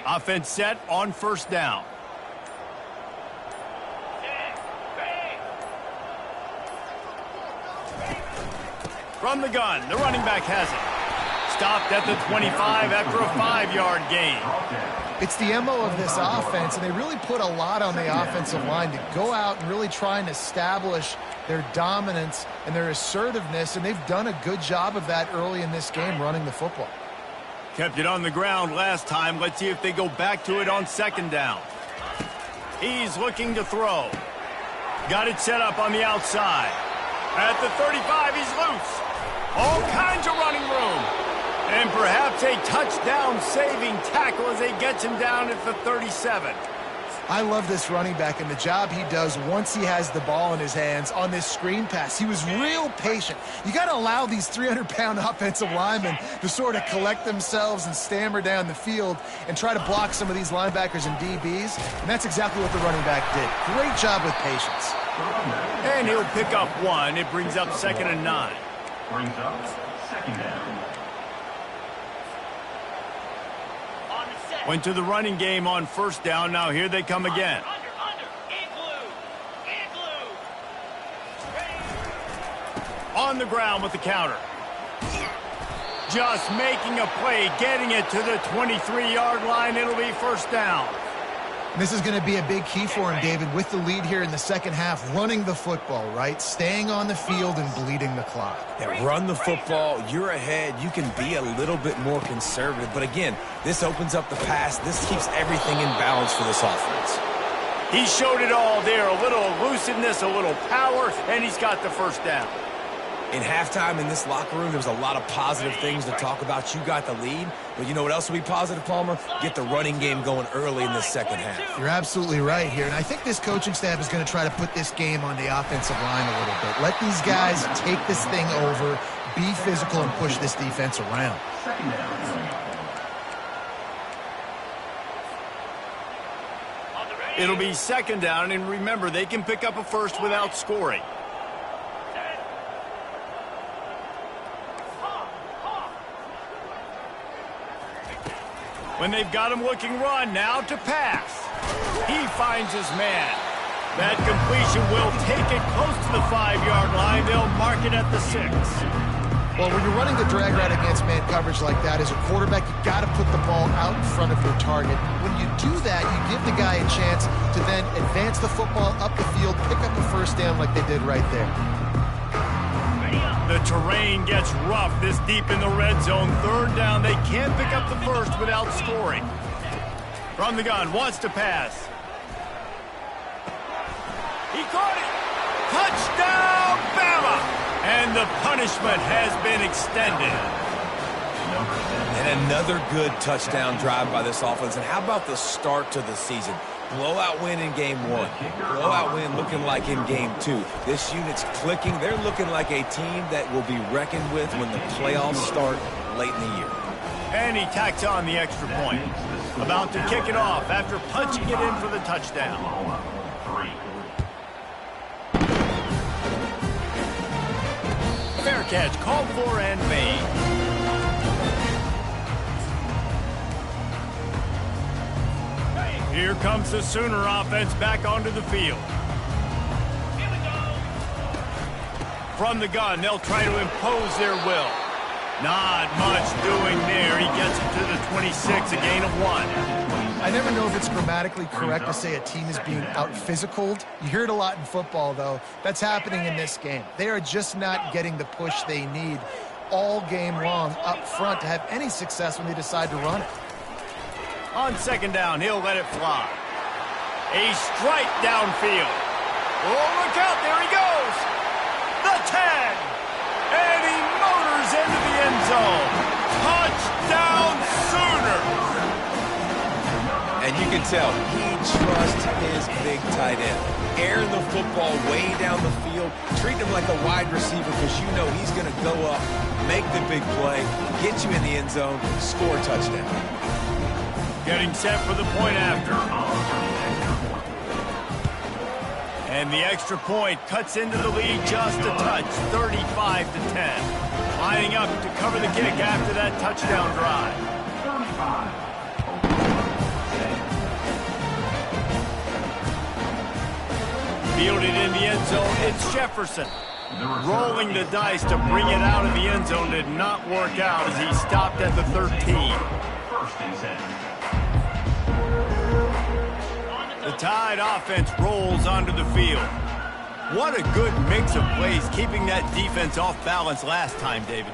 Offense set on first down. From the gun, the running back has it. Stopped at the 25 after a 5-yard gain. It's the MO of this offense, and they really put a lot on the offensive line to go out and really try and establish their dominance and their assertiveness, and they've done a good job of that early in this game running the football. Kept it on the ground last time. Let's see if they go back to it on second down. He's looking to throw. Got it set up on the outside. At the 35, he's loose. All kinds of running room. And perhaps a touchdown-saving tackle as he gets him down at the 37. I love this running back and the job he does once he has the ball in his hands on this screen pass. He was real patient. You got to allow these 300-pound offensive linemen to sort of collect themselves and stammer down the field and try to block some of these linebackers and DBs, and that's exactly what the running back did. Great job with patience. And he'll pick up one. It brings up 2nd and 9. Brings up 2nd down. Went to the running game on first down. Now here they come again. On the ground with the counter. Just making a play, getting it to the 23-yard line. It'll be first down. This is going to be a big key for him, David, with the lead here in the second half, running the football, right? Staying on the field and bleeding the clock. Yeah, run the football, you're ahead, you can be a little bit more conservative. But again, this opens up the pass. This keeps everything in balance for this offense. He showed it all there, a little elusiveness, a little power, and he's got the first down. In halftime in this locker room, there was a lot of positive things to talk about. You got the lead, but you know what else will be positive, Palmer? Get the running game going early in the second half. You're absolutely right here, and I think this coaching staff is going to try to put this game on the offensive line a little bit. Let these guys take this thing over, be physical, and push this defense around. It'll be 2nd down, and remember, they can pick up a first without scoring. When they've got him looking run, now to pass. He finds his man. That completion will take it close to the 5-yard line. They'll mark it at the 6. Well, when you're running the drag route against man coverage like that, as a quarterback, you got to put the ball out in front of your target. When you do that, you give the guy a chance to then advance the football up the field, pick up a first down like they did right there. The terrain gets rough this deep in the red zone. 3rd down, they can't pick up the first without scoring. From the gun, wants to pass. He caught it. Touchdown, Bama! And the punishment has been extended. And another good touchdown drive by this offense. And how about the start to the season? Blowout win in game 1. Blowout win looking like in game 2. This unit's clicking. They're looking like a team that will be reckoned with when the playoffs start late in the year. And he tacks on the extra point. About to kick it off after punching it in for the touchdown. Fair catch called for and made. Here comes the Sooner offense back onto the field. Here we go. From the gun, they'll try to impose their will. Not much doing there. He gets it to the 26, a gain of 1. I never know if it's grammatically correct to say a team is being out-physicaled. You hear it a lot in football, though. That's happening in this game. They are just not getting the push they need all game long up front to have any success when they decide to run it. On 2nd down, he'll let it fly. A strike downfield. Oh, look out, there he goes. The 10. And he motors into the end zone. Touchdown, Sooners. And you can tell he trusts his big tight end. Airing the football way down the field. Treat him like a wide receiver because you know he's going to go up, make the big play, get you in the end zone, score a touchdown. Getting set for the point after. And the extra point cuts into the lead just a touch, 35-10. Lining up to cover the kick after that touchdown drive. Fielded in the end zone, it's Jefferson. Rolling the dice to bring it out of the end zone did not work out as he stopped at the 13. First and 10. The Tide offense rolls onto the field. What a good mix of plays, keeping that defense off balance last time, David.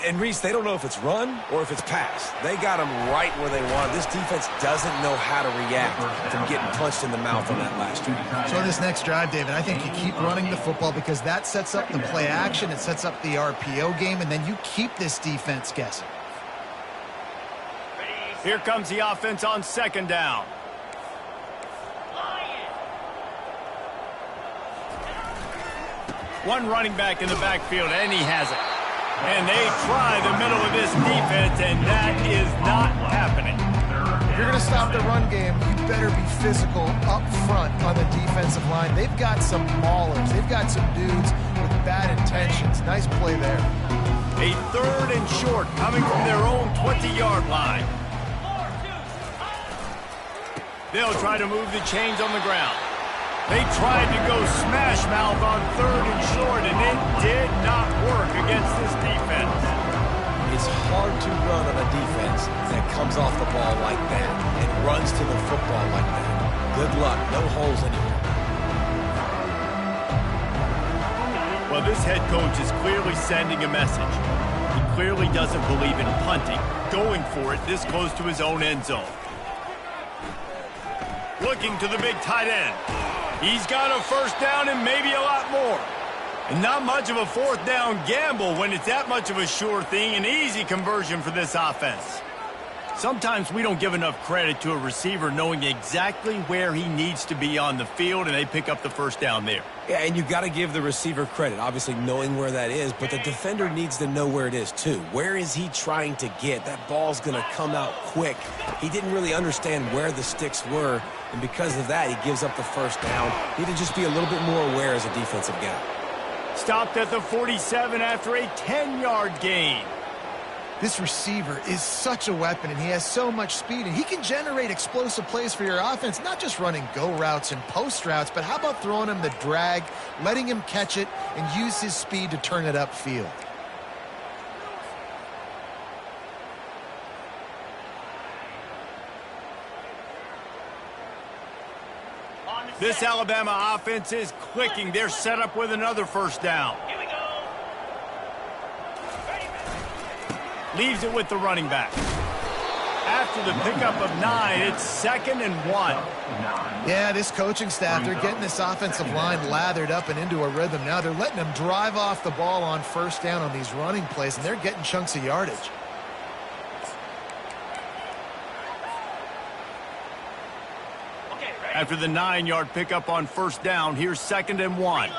And Reese, they don't know if it's run or if it's pass. They got them right where they want. This defense doesn't know how to react from getting punched in the mouth on that last drive. So this next drive, David, I think you keep running the football because that sets up the play action, it sets up the RPO game, and then you keep this defense guessing. Here comes the offense on second down. One running back in the backfield, and he has it. And they try the middle of this defense, and that is not happening. If you're going to stop the run game, you better be physical up front on the defensive line. They've got some maulers. They've got some dudes with bad intentions. Nice play there. A third and short coming from their own 20-yard line. They'll try to move the chains on the ground. They tried to go smash mouth on third and short, and it did not work against this defense. It's hard to run on a defense that comes off the ball like that and runs to the football like that. Good luck. No holes anywhere. Well, this head coach is clearly sending a message. He clearly doesn't believe in punting, going for it this close to his own end zone. Looking to the big tight end. He's got a first down and maybe a lot more. And not much of a fourth down gamble when it's that much of a sure thing, an easy conversion for this offense. Sometimes we don't give enough credit to a receiver knowing exactly where he needs to be on the field, and they pick up the first down there. Yeah, and you've got to give the receiver credit, obviously knowing where that is, but the defender needs to know where it is too. Where is he trying to get? That ball's going to come out quick. He didn't really understand where the sticks were, and because of that, he gives up the first down. Need to just be a little bit more aware as a defensive guy. Stopped at the 47 after a 10-yard gain. This receiver is such a weapon, and he has so much speed, and he can generate explosive plays for your offense, not just running go routes and post routes, but how about throwing him the drag, letting him catch it, and use his speed to turn it upfield. This Alabama offense is clicking. They're set up with another first down. Leaves it with the running back. After the pickup of 9, it's 2nd and 1. Yeah, this coaching staff, they're getting this offensive line lathered up and into a rhythm. Now they're letting them drive off the ball on first down on these running plays, and they're getting chunks of yardage. After the 9-yard pickup on first down, here's 2nd and 1.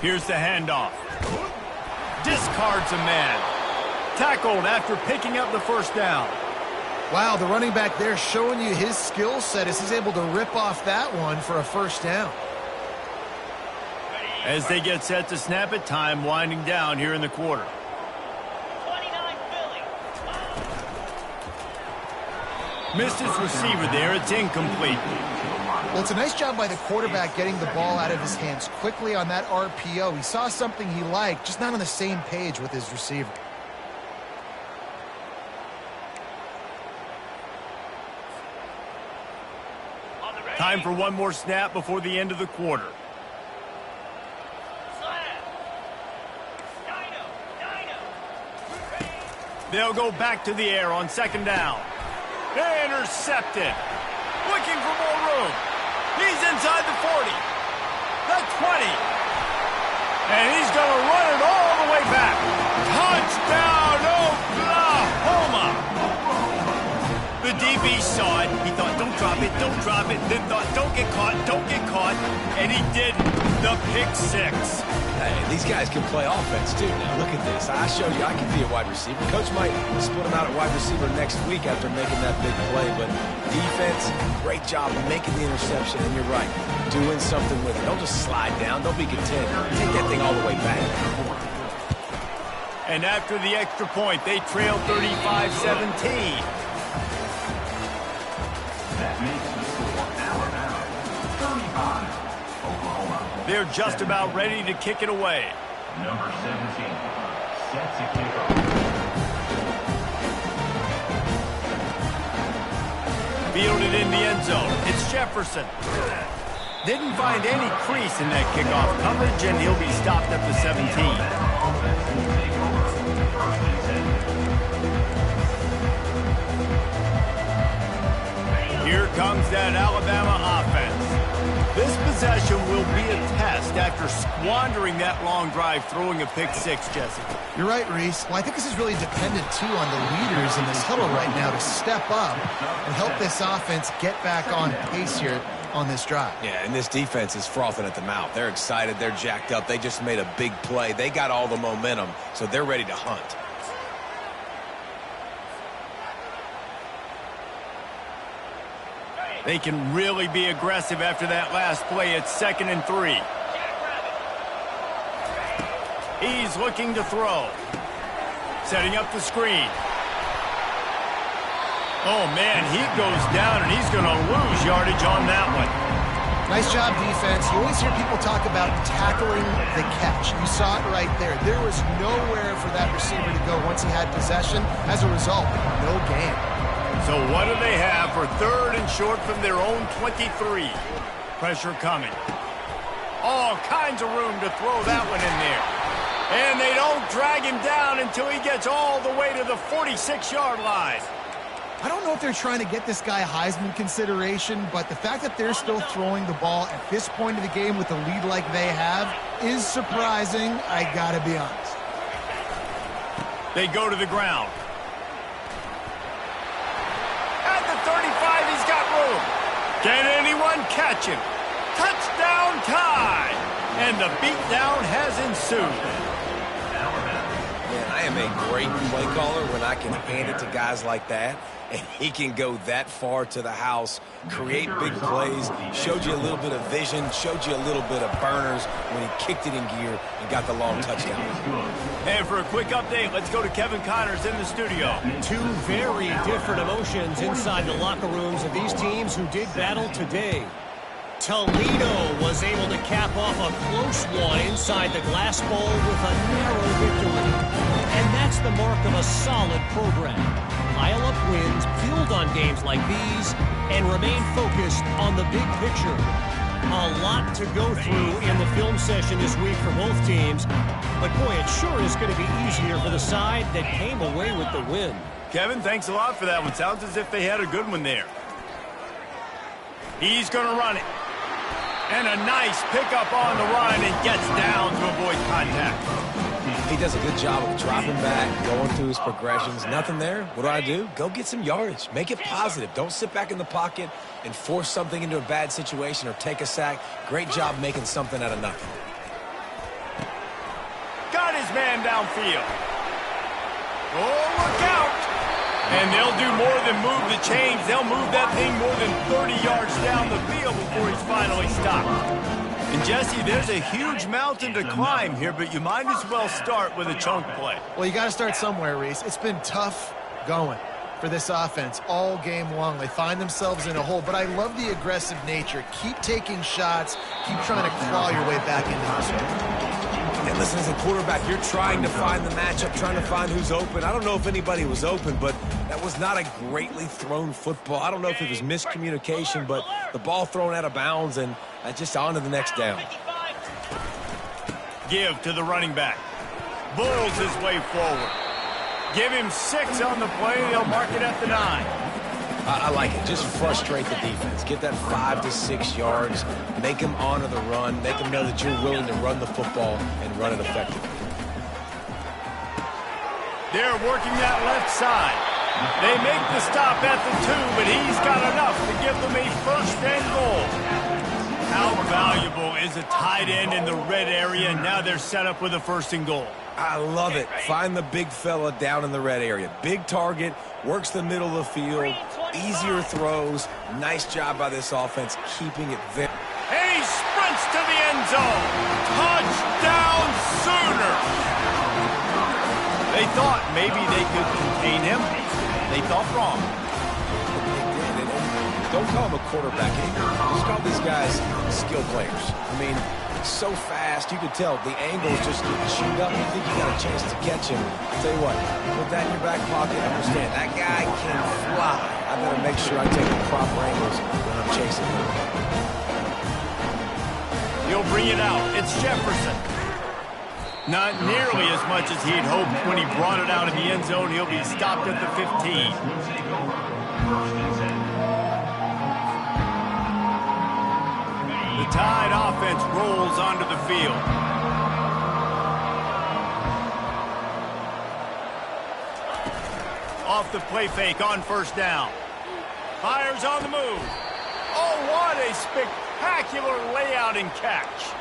Here's the handoff. Discards a man. Tackled after picking up the first down. Wow, the running back there showing you his skill set as he's able to rip off that one for a first down. As they get set to snap it, time winding down here in the quarter. Missed his receiver there. It's incomplete. Well, it's a nice job by the quarterback getting the ball out of his hands quickly on that RPO. He saw something he liked, just not on the same page with his receiver. Time for one more snap before the end of the quarter. They'll go back to the air on 2nd down. Intercepted. Looking for more room. He's inside the 40. The 20. And he's going to run it all the way back. Touchdown, Oklahoma. The DB saw it. He thought, don't drop it, don't drop it. Then thought, don't get caught, don't get caught. And he didn't. The pick 6. Hey, these guys can play offense, too. Now, look at this. I showed you I can be a wide receiver. Coach might split him out at wide receiver next week after making that big play. But defense, great job of making the interception. And you're right, doing something with it. Don't just slide down. Don't be content. Take that thing all the way back. And after the extra point, they trail 35-17. That makes the score Alabama They're just about ready to kick it away. Number 17 sets a kickoff. Fielded in the end zone. It's Jefferson. Didn't find any crease in that kickoff coverage, and he'll be stopped at the 17. Here comes that Alabama offense. This possession will be a test after squandering that long drive throwing a pick six, Jesse. You're right, Reese. Well, I think this is really dependent, too, on the leaders in this huddle right now to step up and help this offense get back on pace here on this drive. Yeah, and this defense is frothing at the mouth. They're excited. They're jacked up. They just made a big play. They got all the momentum, so they're ready to hunt. They can really be aggressive after that last play. It's 2nd and 3. He's looking to throw. Setting up the screen. Oh, man, he goes down, and he's going to lose yardage on that one. Nice job, defense. You always hear people talk about tackling the catch. You saw it right there. There was nowhere for that receiver to go once he had possession. As a result, no gain. So what do they have for 3rd and short from their own 23? Pressure coming. All kinds of room to throw that one in there. And they don't drag him down until he gets all the way to the 46-yard line. I don't know if they're trying to get this guy Heisman consideration, but the fact that they're still throwing the ball at this point of the game with a lead like they have is surprising, I gotta be honest. They go to the ground. At the 35, he's got room. Can anyone catch him? Touchdown tie! And the beatdown has ensued. Man, I am a great play caller when I can hand it to guys like that, and he can go that far to the house, create big plays, showed you a little bit of vision, showed you a little bit of burners when he kicked it in gear and got the long touchdown. And for a quick update, let's go to Kevin Connors in the studio. Two very different emotions inside the locker rooms of these teams who did battle today. Toledo was able to cap off a close one inside the Glass Bowl with a narrow victory. And that's the mark of a solid program. Pile up wins, build on games like these, and remain focused on the big picture. A lot to go through in the film session this week for both teams. But boy, it sure is going to be easier for the side that came away with the win. Kevin, thanks a lot for that one. Sounds as if they had a good one there. He's going to run it. And a nice pickup on the run and gets down to avoid contact. He does a good job of dropping back, going through his progressions. Nothing there. What do? Go get some yardage. Make it positive. Don't sit back in the pocket and force something into a bad situation or take a sack. Great job making something out of nothing. Got his man downfield. Oh, look out! And they'll do more than move the chains. They'll move that thing more than 30 yards down the field before he's finally stopped. And, Jesse, there's a huge mountain to climb here, but you might as well start with a chunk play. Well, you got to start somewhere, Reese. It's been tough going for this offense all game long. They find themselves in a hole, but I love the aggressive nature. Keep taking shots. Keep trying to claw your way back into this one. And listen, as a quarterback, you're trying to find the matchup, trying to find who's open. I don't know if anybody was open, but that was not a greatly thrown football. I don't know if it was miscommunication, but the ball thrown out of bounds and just on to the next down. Give to the running back. Bulls his way forward. Give him 6 on the play. They'll mark it at the 9. I like it. Just frustrate the defense. Get that 5 to 6 yards. Make them honor the run. Make them know that you're willing to run the football and run it effectively. They're working that left side. They make the stop at the 2, but he's got enough to give them a 1st and goal. How valuable is a tight end in the red area? Now they're set up with a 1st and goal. I love it. Find the big fella down in the red area. Big target, works the middle of the field, easier throws. Nice job by this offense, keeping it very... And he sprints to the end zone. Touchdown Sooners! They thought maybe they could contain him. They thought wrong. Don't call him a quarterback anymore. Just call these guys skill players. I mean, so fast. You could tell the angle's just getting chewed up. You think you got a chance to catch him. I'll tell you what, put that in your back pocket. Understand, that guy can fly. I better make sure I take the proper angles when I'm chasing him. He'll bring it out. It's Jefferson. Not nearly as much as he'd hoped when he brought it out in the end zone. He'll be stopped at the 15. The Tide offense rolls onto the field. Off the play fake on first down. Fires on the move. Oh, what a spectacular layout and catch.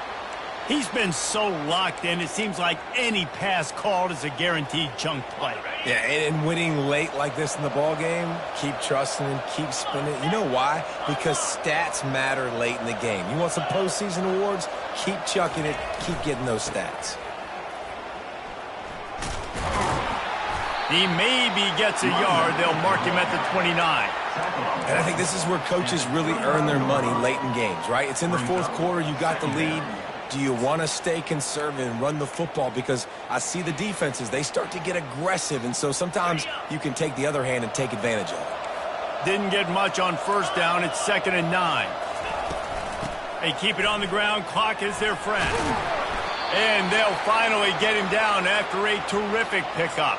He's been so locked in, it seems like any pass called is a guaranteed chunk play. Yeah, and winning late like this in the ball game, keep trusting him, keep spinning. You know why? Because stats matter late in the game. You want some postseason awards? Keep chucking it, keep getting those stats. He maybe gets a yard. They'll mark him at the 29. And I think this is where coaches really earn their money late in games, right? It's in the fourth quarter, you got the lead. Do you want to stay conservative and run the football? Because I see the defenses, they start to get aggressive, and so sometimes you can take the other hand and take advantage of it. Didn't get much on first down. It's 2nd and 9. They keep it on the ground. Clock is their friend. And they'll finally get him down after a terrific pickup.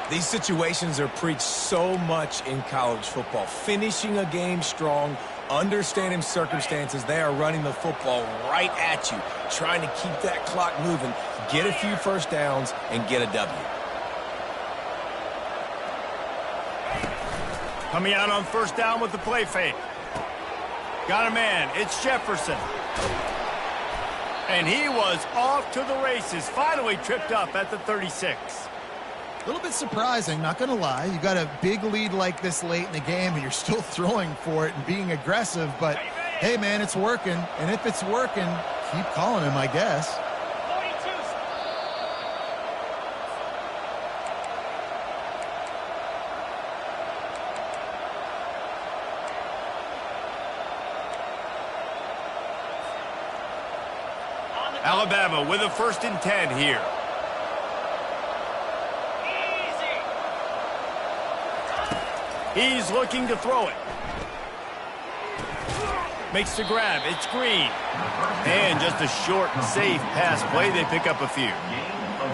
These situations are preached so much in college football. Finishing a game strong, understanding circumstances. They are running the football right at you, trying to keep that clock moving, get a few first downs, and get a W. Coming out on first down with the play fake. Got a man. It's Jefferson. And he was off to the races. Finally tripped up at the 36. A little bit surprising, not going to lie. You got a big lead like this late in the game, and you're still throwing for it and being aggressive. But, hey, man, it's working. And if it's working, keep calling him, I guess. Alabama with a 1st and 10 here. He's looking to throw it. Makes the grab. It's Green. And just a short and safe pass play. They pick up a few.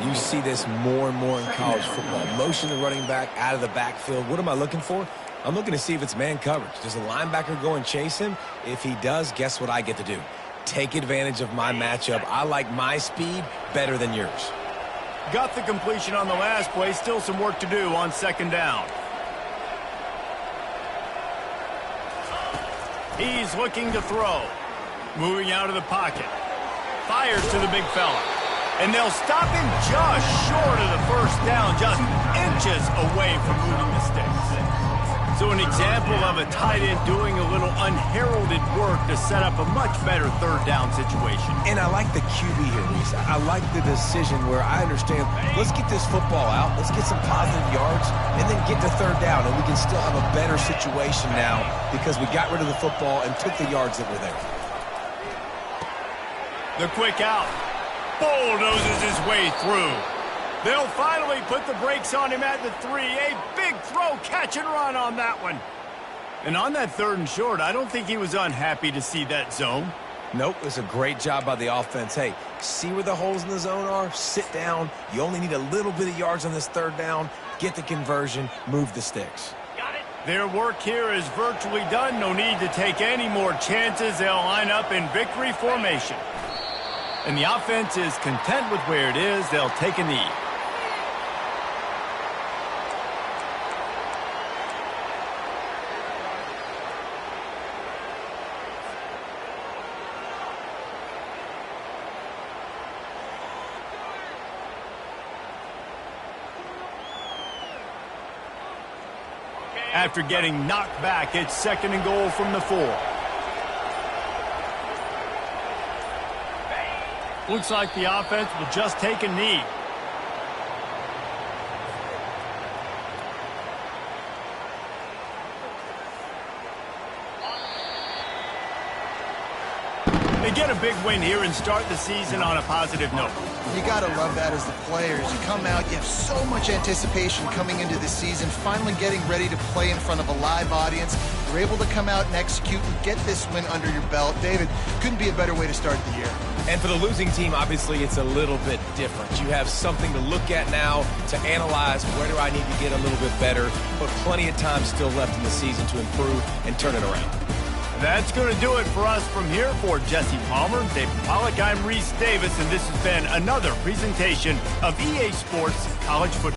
You see this more and more in college football. Motion the running back out of the backfield. What am I looking for? I'm looking to see if it's man coverage. Does the linebacker go and chase him? If he does, guess what I get to do? Take advantage of my matchup. I like my speed better than yours. Got the completion on the last play. Still some work to do on 2nd down. He's looking to throw. Moving out of the pocket. Fires to the big fella. And they'll stop him just short of the first down, just inches away from moving the sticks. So an example of a tight end doing a little unheralded work to set up a much better 3rd down situation. And I like the QB here, Reese. I like the decision where I understand, let's get this football out, let's get some positive yards, and then get to 3rd down, and we can still have a better situation now because we got rid of the football and took the yards that were there. The quick out. Bulldozes his way through. They'll finally put the brakes on him at the 3. A big throw, catch and run on that one. And on that 3rd and short, I don't think he was unhappy to see that zone. Nope, it was a great job by the offense. Hey, see where the holes in the zone are? Sit down. You only need a little bit of yards on this 3rd down. Get the conversion. Move the sticks. Their work here is virtually done. No need to take any more chances. They'll line up in victory formation. And the offense is content with where it is. They'll take a knee. After getting knocked back, it's 2nd and goal from the 4. Looks like the offense will just take a knee. They get a big win here and start the season on a positive note. You got to love that as the players. You come out, you have so much anticipation coming into the season, finally getting ready to play in front of a live audience. You're able to come out and execute and get this win under your belt. David, couldn't be a better way to start the year. And for the losing team, obviously, it's a little bit different. You have something to look at now to analyze where do I need to get a little bit better, but plenty of time still left in the season to improve and turn it around. That's going to do it for us from here. For Jesse Palmer, David Pollack, I'm Reese Davis, and this has been another presentation of EA Sports College Football.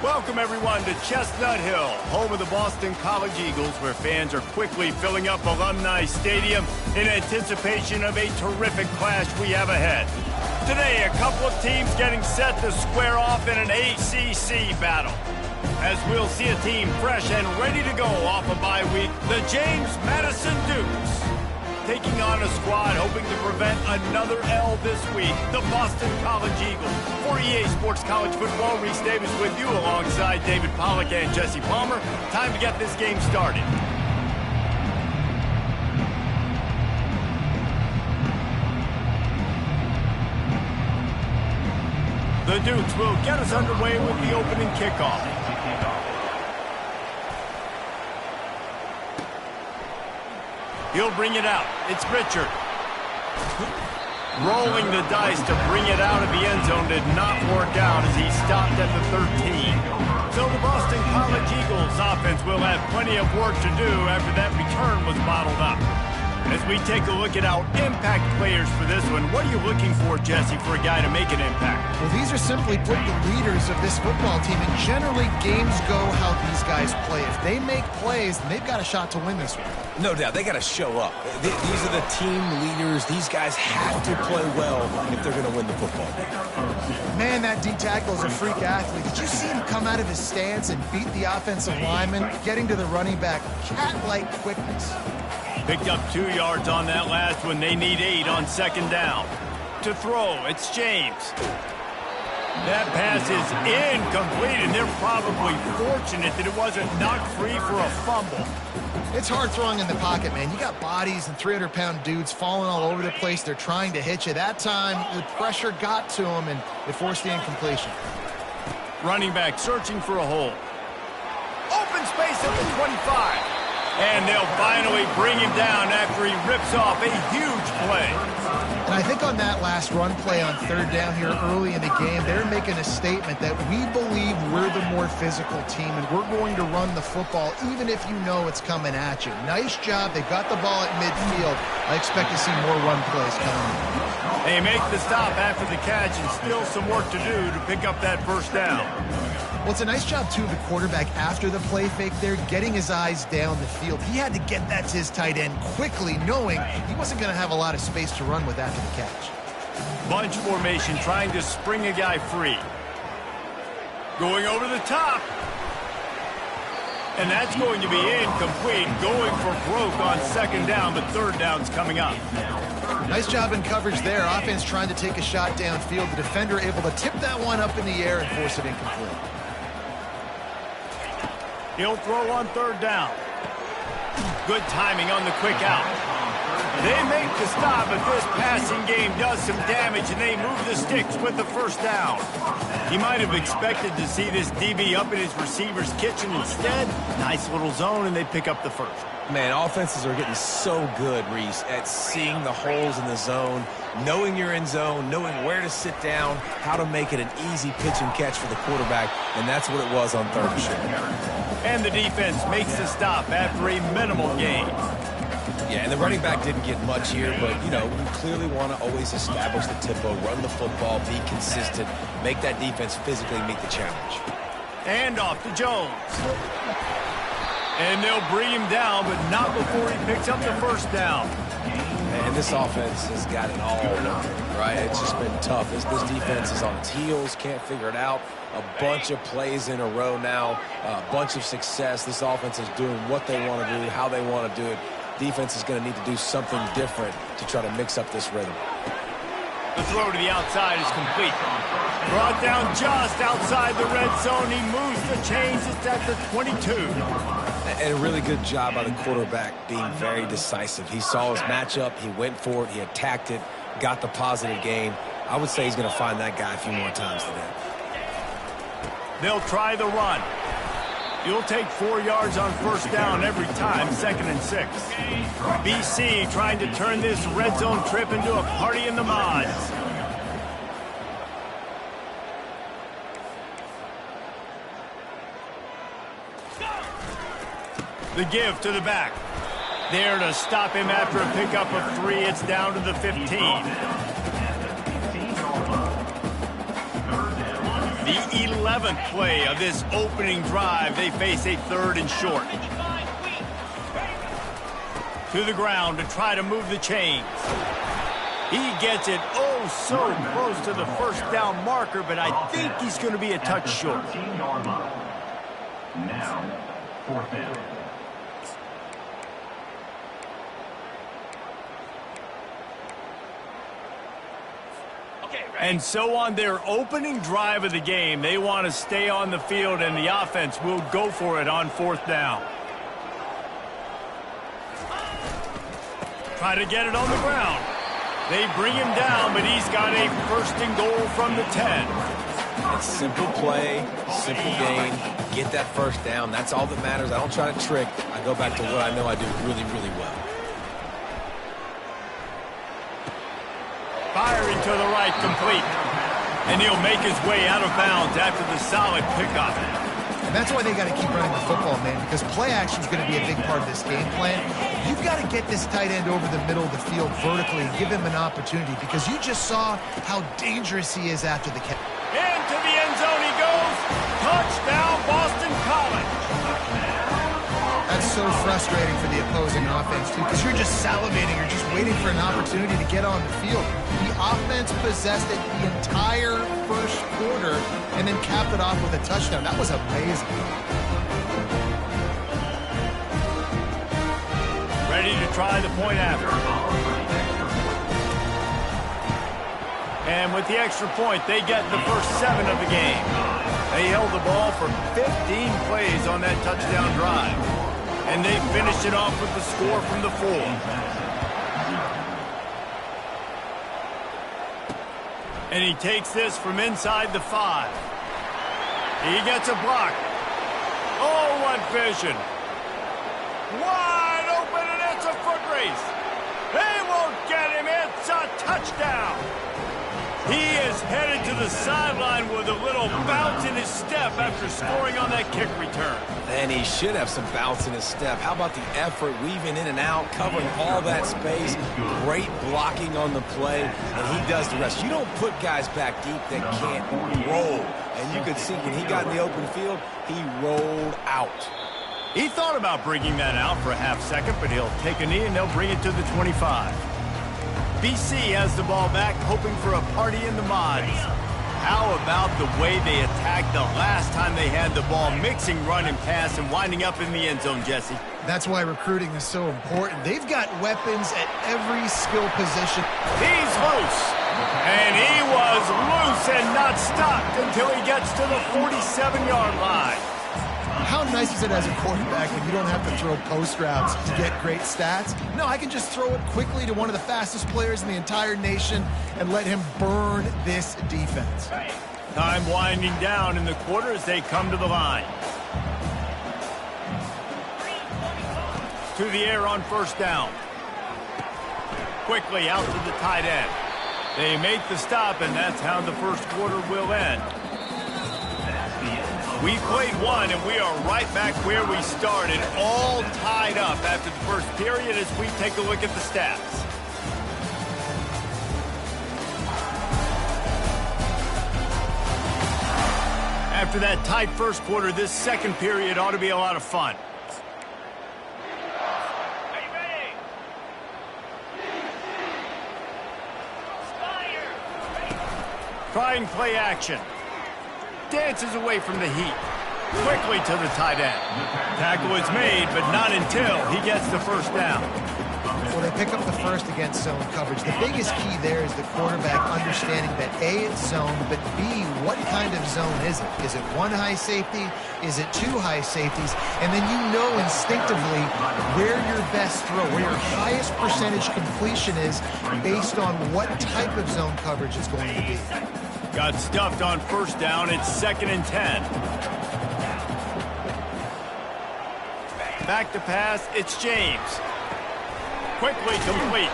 Welcome, everyone, to Chestnut Hill, home of the Boston College Eagles, where fans are quickly filling up Alumni Stadium in anticipation of a terrific clash we have ahead. Today, a couple of teams getting set to square off in an ACC battle. As we'll see a team fresh and ready to go off a bye week, the James Madison Dukes. Taking on a squad hoping to prevent another L this week, the Boston College Eagles. For EA Sports College Football, Reese Davis with you alongside David Pollack and Jesse Palmer. Time to get this game started. The Dukes will get us underway with the opening kickoff. He'll bring it out. It's Richard. Rolling the dice to bring it out of the end zone did not work out as he stopped at the 13. So the Boston College Eagles offense will have plenty of work to do after that return was bottled up. As we take a look at our impact players for this one, what are you looking for, Jesse, for a guy to make an impact? Well, these are simply put the leaders of this football team, and generally games go how these guys play. If they make plays, then they've got a shot to win this one. No doubt, they got to show up. These are the team leaders. These guys have to play well if they're going to win the football game. Man, that D-tackle is a freak athlete. Did you see him come out of his stance and beat the offensive lineman, getting to the running back? Cat-like quickness. Picked up 2 yards on that last one. They need 8 on second down. To throw, it's James. That pass is incomplete, and they're probably fortunate that it wasn't knocked free for a fumble. It's hard throwing in the pocket, man. You got bodies and 300-pound dudes falling all over the place. They're trying to hit you. That time, the pressure got to him, and it forced the incompletion. Running back searching for a hole. Open space at the 25. And they'll finally bring him down after he rips off a huge play. And I think on that last run play on third down here early in the game, they're making a statement that we believe we're the more physical team and we're going to run the football even if you know it's coming at you. Nice job. They got the ball at midfield. I expect to see more run plays coming. They make the stop after the catch and still some work to do to pick up that first down. Well, it's a nice job, too, of the quarterback after the play fake there, getting his eyes down the field. He had to get that to his tight end quickly, knowing he wasn't going to have a lot of space to run with after the catch. Bunch formation, trying to spring a guy free. Going over the top. And that's going to be incomplete, going for broke on second down, but third down's coming up. Nice job in coverage there. Offense trying to take a shot downfield. The defender able to tip that one up in the air and force it incomplete. He'll throw on third down. Good timing on the quick out. They make the stop, but this passing game does some damage, and they move the sticks with the first down. He might have expected to see this DB up in his receiver's kitchen instead. Nice little zone, and they pick up the first. Man, offenses are getting so good, Reese, at seeing the holes in the zone, knowing you're in zone, knowing where to sit down, how to make it an easy pitch and catch for the quarterback, and that's what it was on third and short. And the defense makes the stop after a minimal gain. Yeah, and the running back didn't get much here, but, you know, you clearly want to always establish the tempo, run the football, be consistent, make that defense physically meet the challenge. And off to Jones. And they'll bring him down, but not before he picks up the first down. And this offense has got it all wrong, right? It's just been tough. This defense is on its heels, can't figure it out. A bunch of plays in a row now, a bunch of success. This offense is doing what they want to do, how they want to do it. Defense is going to need to do something different to try to mix up this rhythm. The throw to the outside is complete. Brought down just outside the red zone. He moves the chains. It's at the 22. And a really good job by the quarterback being very decisive. He saw his matchup. He went for it. He attacked it, got the positive gain. I would say he's going to find that guy a few more times today. They'll try the run. You'll take 4 yards on first down every time, 2nd and 6. BC trying to turn this red zone trip into a party in the mods. The give to the back. There to stop him after a pickup of 3. It's down to the 15. The 11th play of this opening drive. They face a 3rd and short. To the ground to try to move the chains. He gets it so close to the first down marker, but I think he's going to be a touch short. Now, 4th down. And so on their opening drive of the game, they want to stay on the field, and the offense will go for it on 4th down. Try to get it on the ground. They bring him down, but he's got a 1st and goal from the 10. It's simple play, simple gain. Get that 1st down. That's all that matters. I don't try to trick. I go back to what I know I do really, really well. Firing to the right, complete. And he'll make his way out of bounds after the solid pickup. And that's why they got to keep running the football, man, because play action is going to be a big part of this game plan. You've got to get this tight end over the middle of the field vertically and give him an opportunity, because you just saw how dangerous he is after the catch. Into the end zone he goes. Touchdown, Boston College. That's so frustrating for the opposing offense, too, because you're just salivating. You're just waiting for an opportunity to get on the field. The offense possessed it the entire first quarter and then capped it off with a touchdown. That was amazing. Ready to try the point after. And with the extra point, they get the first 7 of the game. They held the ball for 15 plays on that touchdown drive. And they finished it off with the score from the 4. And he takes this from inside the 5. He gets a block. Oh, what vision. Wide open, and it's a foot race. They won't get him. It's a touchdown. He is headed to the sideline with a little bounce in his step after scoring on that kick return. And he should have some bounce in his step. How about the effort, weaving in and out, covering all that space, great blocking on the play, and he does the rest. You don't put guys back deep that can't roll. And you could see when he got in the open field, he rolled out. He thought about bringing that out for a half second, but he'll take a knee and they'll bring it to the 25. BC has the ball back, hoping for a party in the mods. How about the way they attacked the last time they had the ball, mixing run and pass and winding up in the end zone, Jesse? That's why recruiting is so important. They've got weapons at every skill position. He's loose. And he was loose and not stopped until he gets to the 47-yard line. How nice is it as a quarterback when you don't have to throw post routes to get great stats? No, I can just throw it quickly to one of the fastest players in the entire nation and let him burn this defense. Time winding down in the quarter as they come to the line. To the air on 1st down. Quickly out to the tight end. They make the stop, and that's how the first quarter will end. We played one, and we are right back where we started, all tied up after the first period as we take a look at the stats. After that tight first quarter, this second period ought to be a lot of fun. Trying play action. Dances away from the heat. Quickly to the tight end. Tackle is made, but not until he gets the first down. Well, they pick up the first against zone coverage. The biggest key there is the quarterback understanding that A, it's zone, but B, what kind of zone is it? Is it one high safety? Is it two high safeties? And then you know instinctively where your best throw, where your highest percentage completion is based on what type of zone coverage it's going to be. Got stuffed on 1st down. It's 2nd and 10. Back to pass. It's James. Quickly complete.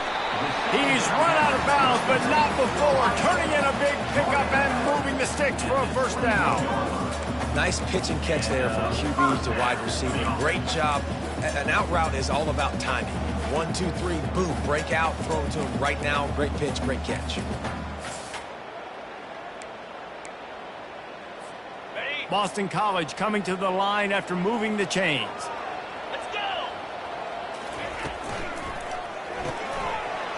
He's run out of bounds, but not before turning in a big pickup and moving the sticks for a 1st down. Nice pitch and catch there from QB to wide receiver. Great job. An out route is all about timing. 1, 2, 3, boom, break out, throw it to him right now. Great pitch, great catch. Boston College coming to the line after moving the chains. Let's go!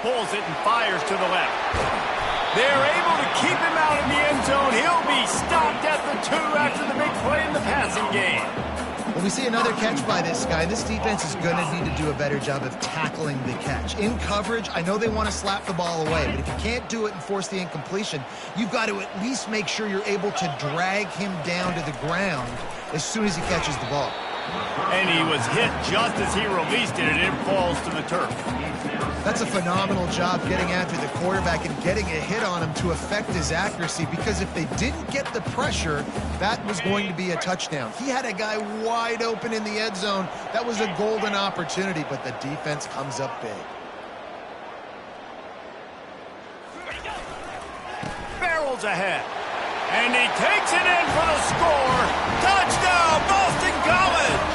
Pulls it and fires to the left. They're able to keep him out in the end zone. He'll be stopped at the 2 after the big play in the passing game. Well, we see another catch by this guy. This defense is going to need to do a better job of tackling the catch. In coverage, I know they want to slap the ball away, but if you can't do it and force the incompletion, you've got to at least make sure you're able to drag him down to the ground as soon as he catches the ball. And he was hit just as he released it, and it falls to the turf. That's a phenomenal job getting after the quarterback and getting a hit on him to affect his accuracy, because if they didn't get the pressure, that was going to be a touchdown. He had a guy wide open in the end zone. That was a golden opportunity, but the defense comes up big. Barrels ahead. And he takes it in for the score. Touchdown, Boston College!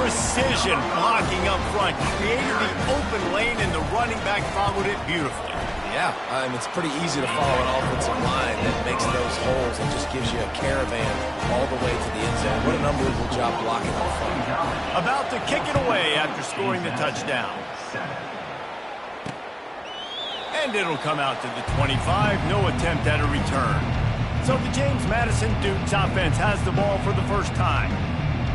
Precision blocking up front. Created the open lane, and the running back followed it beautifully. Yeah, it's pretty easy to follow an offensive line that makes those holes and just gives you a caravan all the way to the end zone. What an unbelievable job blocking up front. About to kick it away after scoring the touchdown. And it'll come out to the 25. No attempt at a return. So the James Madison Dukes offense has the ball for the first time.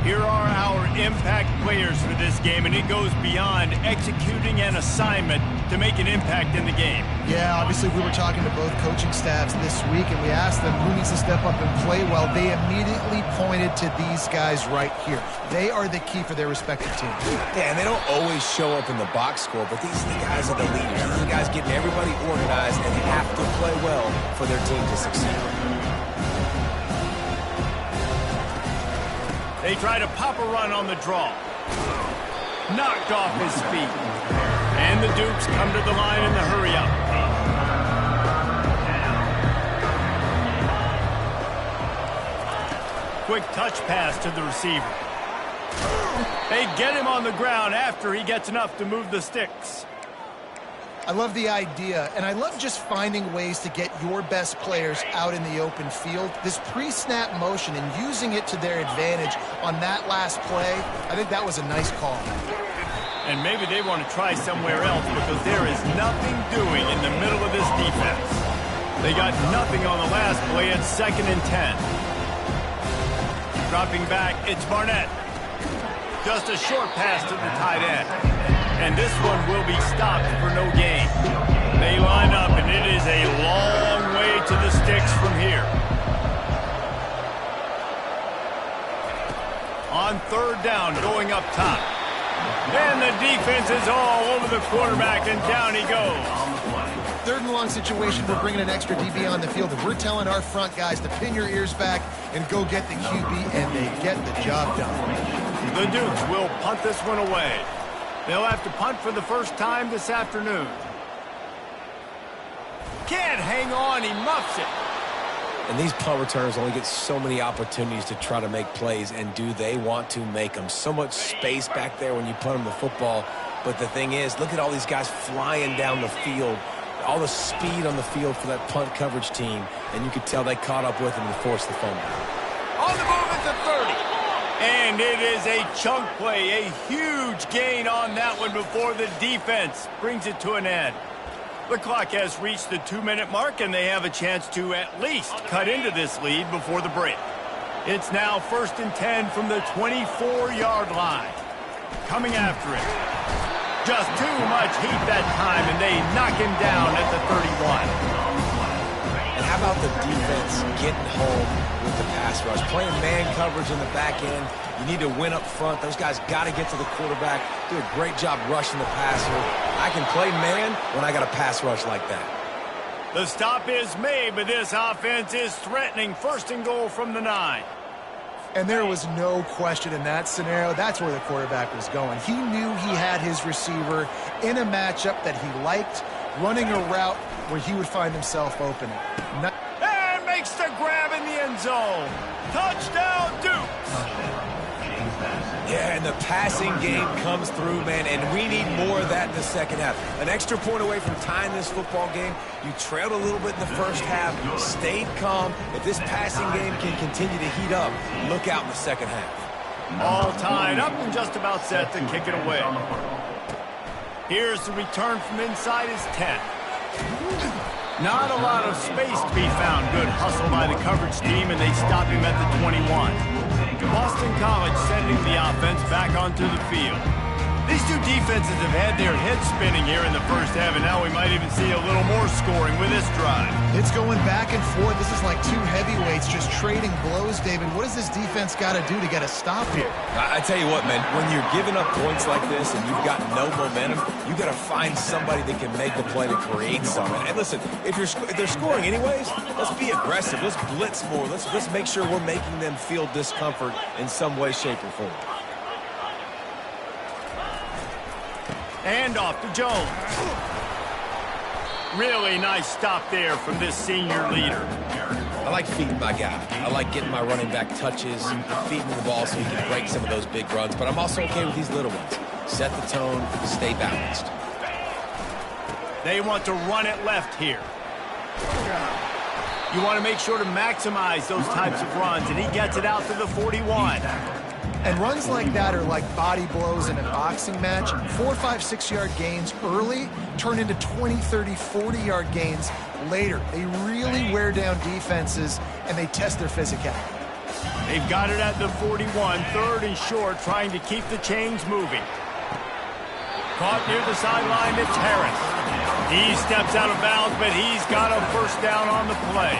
Here are our impact players for this game, and it goes beyond executing an assignment to make an impact in the game. Yeah, obviously we were talking to both coaching staffs this week, and we asked them who needs to step up and play well. They immediately pointed to these guys right here. They are the key for their respective teams. Yeah, and they don't always show up in the box score, but these guys are the leaders. These guys getting everybody organized and have to play well for their team to succeed. They try to pop a run on the draw. Knocked off his feet. And the Dukes come to the line in the hurry-up. Quick touch pass to the receiver. They get him on the ground after he gets enough to move the sticks. I love the idea, and I love just finding ways to get your best players out in the open field. This pre-snap motion and using it to their advantage on that last play, I think that was a nice call. And maybe they want to try somewhere else because there is nothing doing in the middle of this defense. They got nothing on the last play at 2nd and 10. Dropping back, it's Barnett. Just a short pass to the tight end. And this one will be stopped for no gain. They line up, and it is a long way to the sticks from here. On 3rd down, going up top. And the defense is all over the quarterback, and down he goes. 3rd and long situation, we're bringing an extra DB on the field, and we're telling our front guys to pin your ears back and go get the QB, and they get the job done. The Dukes will punt this one away. They'll have to punt for the first time this afternoon. Can't hang on, he muffs it. And these punt returners only get so many opportunities to try to make plays, and do they want to make them? So much space back there when you punt them the football. But the thing is, look at all these guys flying down the field. All the speed on the field for that punt coverage team. And you could tell they caught up with them and forced the fumble. On the move at the 30. And it is a chunk play, a huge gain on that one before the defense brings it to an end. The clock has reached the 2-minute mark, and they have a chance to at least cut into this lead before the break. It's now 1st and 10 from the 24-yard line. Coming after it. Just too much heat that time, and they knock him down at the 31. And how about the defense getting home with the pass rush? Playing man coverage in the back end. You need to win up front. Those guys got to get to the quarterback. Do a great job rushing the passer. I can play man when I got a pass rush like that. The stop is made, but this offense is threatening 1st and goal from the 9. And there was no question in that scenario. That's where the quarterback was going. He knew he had his receiver in a matchup that he liked, running a route where he would find himself open. And makes the grab in the end zone. Touchdown, Dukes! James Madison. Yeah, and the passing game comes through, man, and we need more of that in the second half. An extra point away from tying this football game. You trailed a little bit in the first half, stayed calm. If this passing game can continue to heat up, look out in the second half. All tied up and just about set to kick it away. Here's the return from inside his 10. Not a lot of space to be found. Good hustle by the coverage team, and they stop him at the 21. Boston College sending the offense back onto the field. These two defenses have had their heads spinning here in the first half, and now we might even see a little more scoring with this drive. It's going back and forth. This is like two heavyweights just trading blows, David. What does this defense got to do to get a stop here? I tell you what, man, when you're giving up points like this and you've got no momentum, you got to find somebody that can make the play to create something. And listen, if they're scoring anyways, let's be aggressive. Let's blitz more. Let's make sure we're making them feel discomfort in some way, shape, or form. And off to Jones. Really nice stop there from this senior leader. I like feeding my guy. I like getting my running back touches, feeding the ball so he can break some of those big runs. But I'm also okay with these little ones. Set the tone, stay balanced. They want to run it left here. You want to make sure to maximize those types of runs, and he gets it out to the 41. And runs like that are like body blows in a boxing match. 4, 5, 6-yard gains early turn into 20, 30, 40-yard gains later. They really wear down defenses, and they test their physicality. They've got it at the 41, third and short, trying to keep the chains moving. Caught near the sideline, it's Harris. He steps out of bounds, but he's got a first down on the play.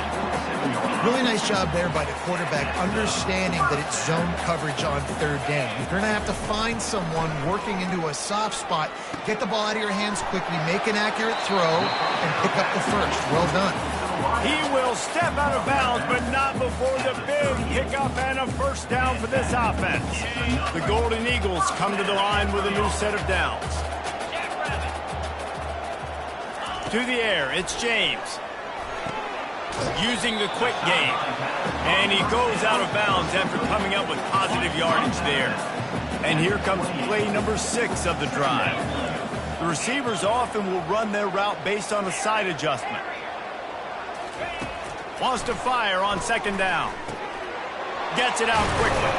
Really nice job there by the quarterback, understanding that it's zone coverage on third down. You're going to have to find someone working into a soft spot, get the ball out of your hands quickly, make an accurate throw, and pick up the first. Well done. He will step out of bounds, but not before the big pickup and a first down for this offense. The Golden Eagles come to the line with a new set of downs. To the air, it's James. Using the quick game. And he goes out of bounds after coming up with positive yardage there. And here comes play number 6 of the drive. The receivers often will run their route based on a side adjustment. Wants to fire on second down. Gets it out quickly.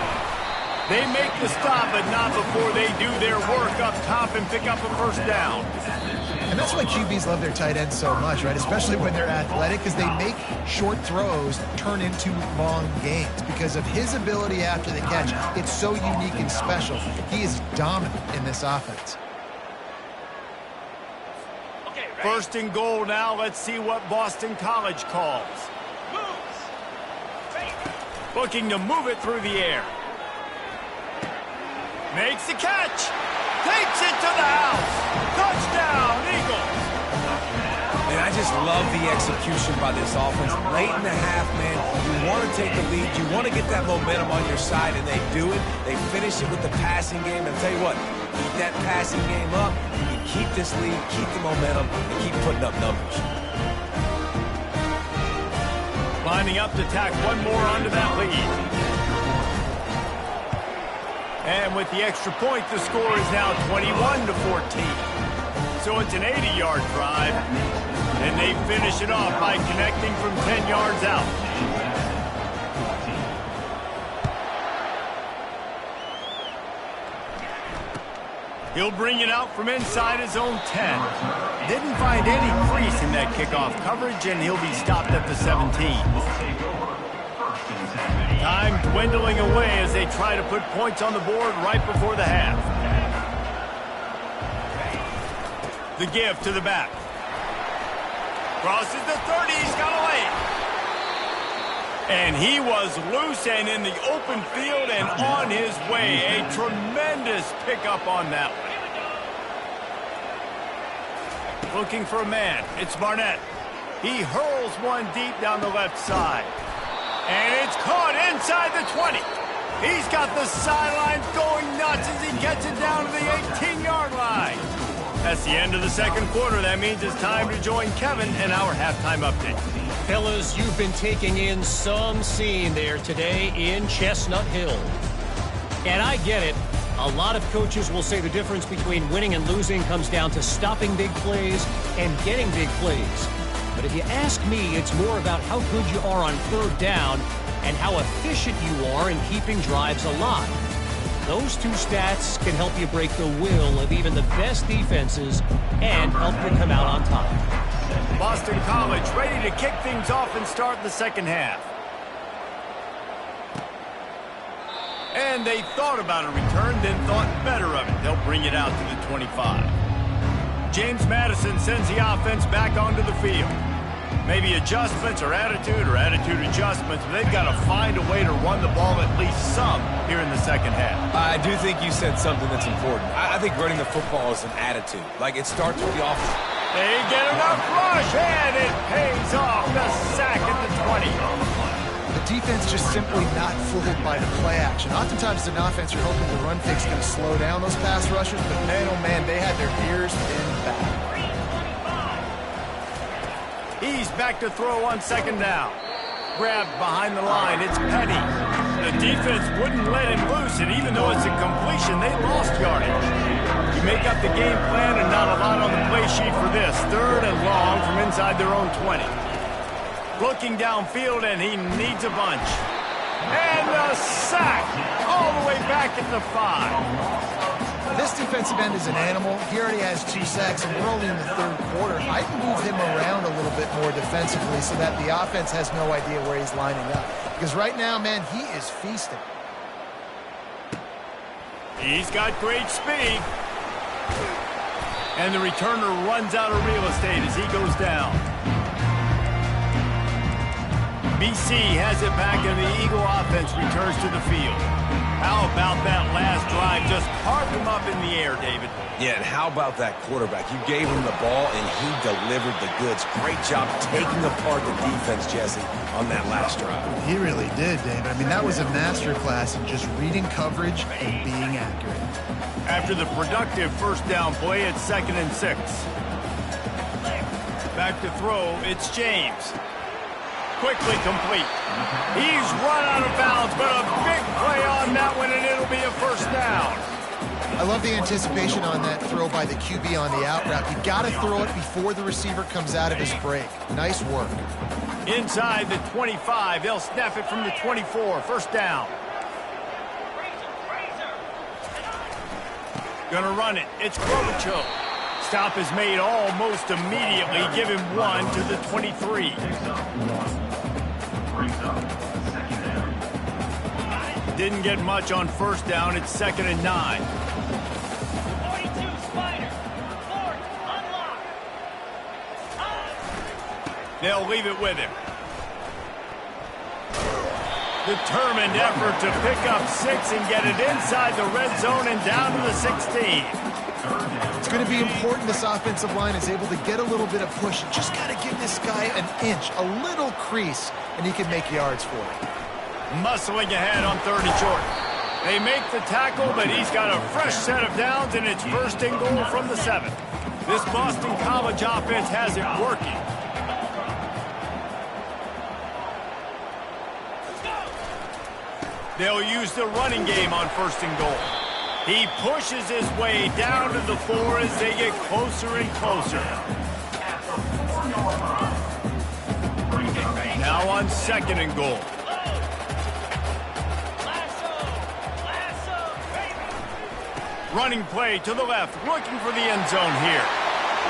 They make the stop, but not before they do their work up top and pick up a first down. And that's why QBs love their tight ends so much, right? Especially when they're athletic, because they make short throws turn into long gains. Because of his ability after the catch, it's so unique and special. He is dominant in this offense. First and goal now. Let's see what Boston College calls. Looking to move it through the air. Makes the catch. Takes it to the house. Touchdown, Eagles. And I just love the execution by this offense. Late in the half, man, you want to take the lead. You want to get that momentum on your side, and they do it. They finish it with the passing game. And I'll tell you what, keep that passing game up. You can keep this lead, keep the momentum, and keep putting up numbers. Lining up to tack one more onto that lead. And with the extra point, the score is now 21-14. So it's an 80-yard drive, and they finish it off by connecting from 10 yards out. He'll bring it out from inside his own 10. Didn't find any crease in that kickoff coverage, and he'll be stopped at the 17. Time dwindling away as they try to put points on the board right before the half. The give to the back. Crosses the 30, he's got away. And he was loose and in the open field and on his way. A tremendous pickup on that one. Looking for a man, it's Barnett. He hurls one deep down the left side. And it's caught inside the 20. He's got the sidelines going nuts as he gets it down to the 18-yard line. That's the end of the second quarter. That means it's time to join Kevin in our halftime update. Fellas, you've been taking in some scene there today in Chestnut Hill. And I get it. A lot of coaches will say the difference between winning and losing comes down to stopping big plays and getting big plays. But if you ask me, it's more about how good you are on third down and how efficient you are in keeping drives alive. Those two stats can help you break the will of even the best defenses and help you come out on top. Boston College ready to kick things off and start the second half. And they thought about a return, then thought better of it. They'll bring it out to the 25. James Madison sends the offense back onto the field. Maybe adjustments or attitude adjustments, but they've got to find a way to run the ball at least some here in the second half. I do think you said something that's important. I think running the football is an attitude. Like, it starts with the offense. They get enough rush, and it pays off. The sack at the 20. The defense just simply not fooled by the play action. Oftentimes, an offense, you're hoping the run fix going to slow down those pass rushers, but man, oh man, they had their ears pinned back. He's back to throw on second down. Grabbed behind the line, it's Petty. The defense wouldn't let him loose, and even though it's a completion, they lost yardage. You make up the game plan and not a lot on the play sheet for this. Third and long from inside their own 20. Looking downfield, and he needs a bunch. And a sack all the way back at the 5. This defensive end is an animal. He already has 2 sacks, and we're only in the third quarter. I'd move him around a little bit more defensively so that the offense has no idea where he's lining up. Because right now, man, he is feasting. He's got great speed. And the returner runs out of real estate as he goes down. BC has it back, and the Eagle offense returns to the field. How about that last drive? Just carved him up in the air, David. Yeah, and how about that quarterback? You gave him the ball, and he delivered the goods. Great job taking apart the defense, Jesse, on that last drive. He really did, David. I mean, that was a masterclass in just reading coverage and being accurate. After the productive first down play, it's 2nd and 6. Back to throw, it's James. Quickly complete. He's run out of bounds, but a big play on that one, and it'll be a first down. I love the anticipation on that throw by the QB on the out route. You got to throw it before the receiver comes out of his break. Nice work. Inside the 25, they'll snap it from the 24. First down. Gonna run it. It's Klobuchar. Stop is made almost immediately. Give him 1 to the 23. Didn't get much on first down. It's 2nd and 9. 42 Spider. Fourth, unlock. They'll leave it with him. Determined effort to pick up 6 and get it inside the red zone and down to the 16. It's going to be important this offensive line is able to get a little bit of push. You just got to give this guy an inch, a little crease, and he can make yards for it. Muscling ahead on 3rd and short. They make the tackle, but he's got a fresh set of downs, and it's 1st and goal from the 7. This Boston College offense has it working. They'll use the running game on 1st and goal. He pushes his way down to the 4 as they get closer and closer. Now on 2nd and goal. Running play to the left, looking for the end zone here.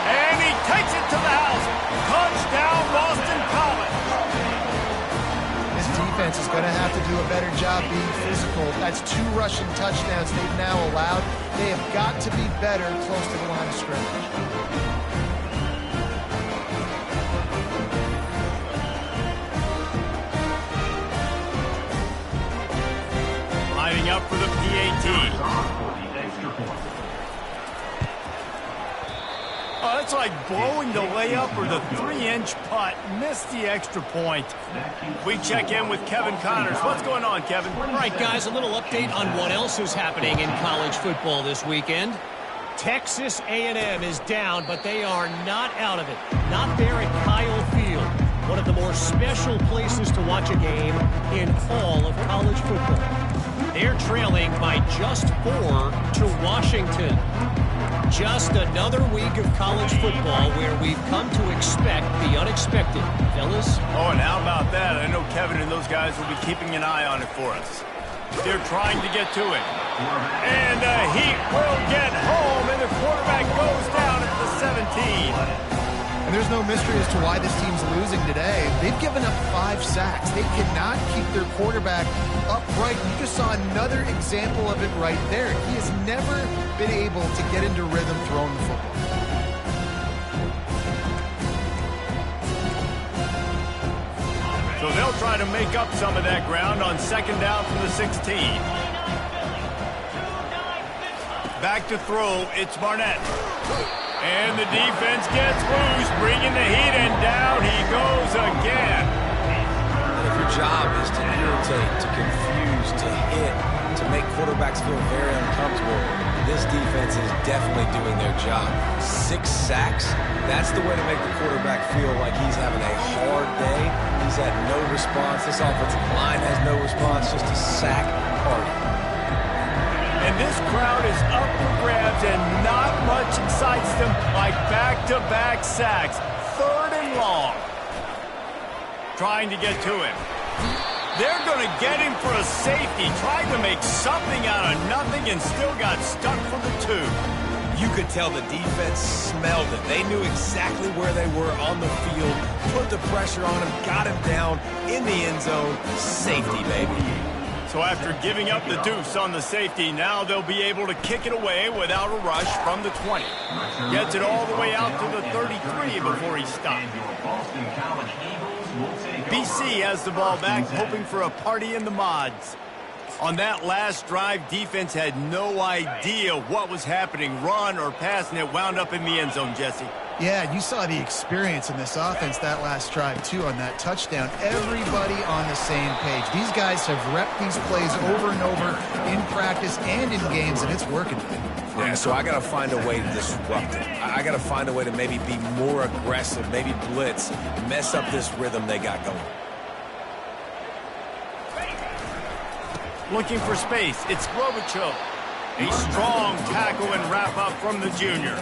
And he takes it to the house. Touchdown, Boston College. This defense is going to have to do a better job being physical. That's 2 rushing touchdowns they've now allowed. They have got to be better close to the line of scrimmage. Lining up for the PAT. Oh, that's like blowing the layup or the 3-inch putt. Missed the extra point. We check in with Kevin Connors. What's going on, Kevin? All right, guys, a little update on what else is happening in college football this weekend. Texas A&M is down, but they are not out of it. Not there at Kyle Field, one of the more special places to watch a game in all of college football. They're trailing by just 4 to Washington. Just another week of college football where we've come to expect the unexpected. Fellas? Oh, and how about that? I know Kevin and those guys will be keeping an eye on it for us. They're trying to get to it. And the Heat will get home, and the quarterback goes down at the 17. And there's no mystery as to why this team's losing today. They've given up 5 sacks. They cannot keep their quarterback upright. You just saw another example of it right there. He has never been able to get into rhythm throwing the football. So they'll try to make up some of that ground on second down from the 16. Back to throw, it's Barnett. And the defense gets loose, bringing the Heat, and down he goes again. If your job is to irritate, to confuse, to hit, to make quarterbacks feel very uncomfortable, this defense is definitely doing their job. 6 sacks, that's the way to make the quarterback feel like he's having a hard day. He's had no response. This offensive line has no response, just a sack party. And this crowd is up for grabs, and not much excites them like back-to-back sacks. 3rd and long. Trying to get to him. They're going to get him for a safety. Tried to make something out of nothing and still got stuck for the 2. You could tell the defense smelled it. They knew exactly where they were on the field, put the pressure on him, got him down in the end zone. Safety, baby. So after giving up the deuce on the safety, now they'll be able to kick it away without a rush from the 20. Gets it all the way out to the 33 before he stopped. BC has the ball back, hoping for a party in the mods. On that last drive, defense had no idea what was happening, run or pass, and it wound up in the end zone, Jesse. Yeah, you saw the experience in this offense that last drive, too, on that touchdown. Everybody on the same page. These guys have repped these plays over and over in practice and in games, and it's working. Yeah, so I got to find a way to disrupt it. I got to find a way to maybe be more aggressive, maybe blitz, mess up this rhythm they got going. Looking for space, it's Globicho. A strong tackle and wrap up from the junior.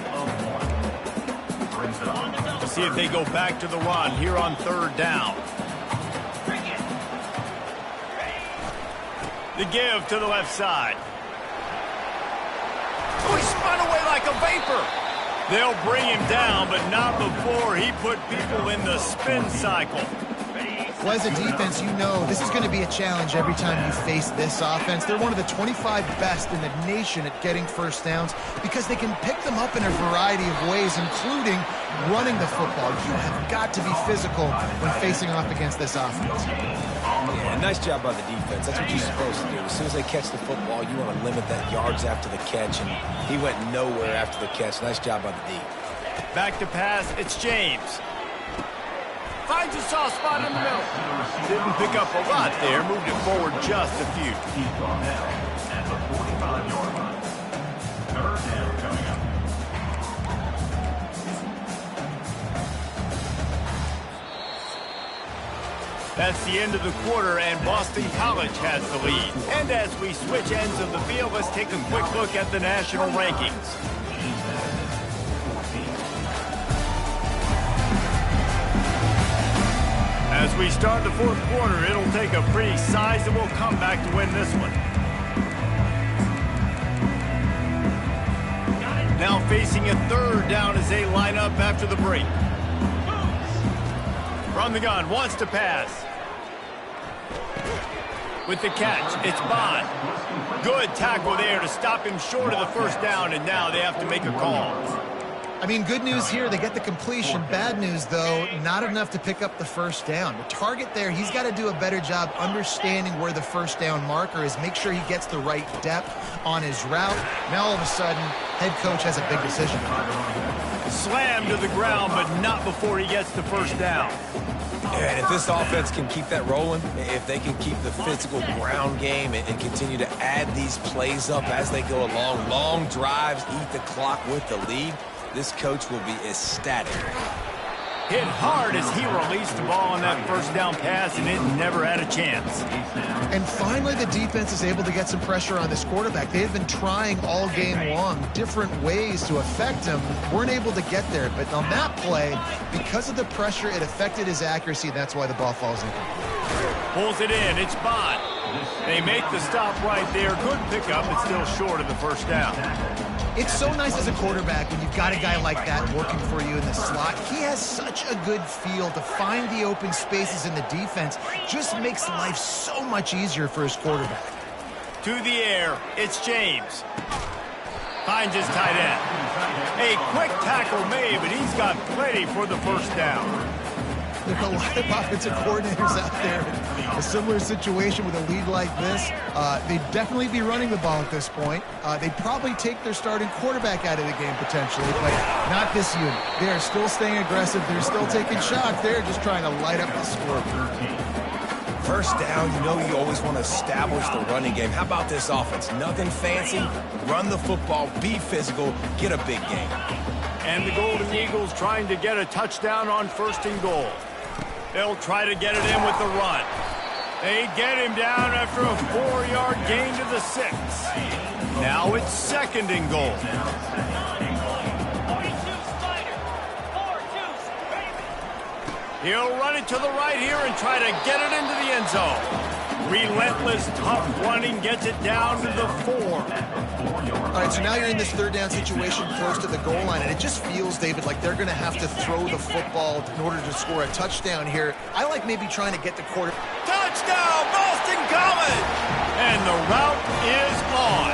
We'll see if they go back to the run here on 3rd down. The give to the left side. Oh, he spun away like a vapor. They'll bring him down, but not before he put people in the spin cycle. Well, as a defense, you know this is going to be a challenge every time you face this offense. They're one of the 25 best in the nation at getting first downs because they can pick them up in a variety of ways, including running the football. You have got to be physical when facing off against this offense. Yeah, nice job by the defense. That's what you're supposed to do. As soon as they catch the football, you want to limit that yards after the catch, and he went nowhere after the catch. Nice job by the D. Back to pass, it's James. Finds a soft spot in the middle. Didn't pick up a lot there, moved it forward just a few. He's gone now at the 45-yard line. 3rd down coming up. That's the end of the quarter, and Boston College has the lead. And as we switch ends of the field, let's take a quick look at the national rankings. As we start the 4th quarter, it'll take a pretty sizable comeback to win this one. Now facing a 3rd down as they line up after the break. From the gun, wants to pass. With the catch, it's Bond. Good tackle there to stop him short of the 1st down, and now they have to make a call. I mean, good news here, they get the completion. Bad news, though, not enough to pick up the 1st down. The target there, he's got to do a better job understanding where the 1st down marker is, make sure he gets the right depth on his route. Now, all of a sudden, head coach has a big decision. Slammed to the ground, but not before he gets the 1st down. And if this offense can keep that rolling, if they can keep the physical ground game and continue to add these plays up as they go along, long drives, eat the clock with the lead, this coach will be ecstatic. Hit hard as he released the ball on that first down pass, and it never had a chance. And finally, the defense is able to get some pressure on this quarterback. They've been trying all game long different ways to affect him. Weren't able to get there. But on that play, because of the pressure, it affected his accuracy. That's why the ball falls in. Pulls it in. It's Bond. They make the stop right there. Good pickup, but still short of the first down. It's so nice as a quarterback when you've got a guy like that working for you in the slot. He has such a good feel to find the open spaces in the defense. Just makes life so much easier for his quarterback. To the air, it's James. Finds his tight end. A quick tackle made, but he's got plenty for the first down. There are a lot of offensive coordinators out there in a similar situation with a lead like this. They'd definitely be running the ball at this point. They'd probably take their starting quarterback out of the game potentially, but not this unit. They are still staying aggressive. They're still taking shots. They're just trying to light up the score. First down, you know you always want to establish the running game. How about this offense? Nothing fancy. Run the football, be physical, get a big game. And the Golden Eagles trying to get a touchdown on first and goal. They'll try to get it in with the run. They get him down after a 4-yard gain to the 6. Now it's second and goal. 42 Spider. 4-2. He'll run it to the right here and try to get it into the end zone. Relentless, tough running gets it down to the 4. All right, so now you're in this third down situation close to the goal line, and it just feels, David, like they're going to have to throw the football in order to score a touchdown here. I like maybe trying to get the quarter. Touchdown, Boston College! And the route is on.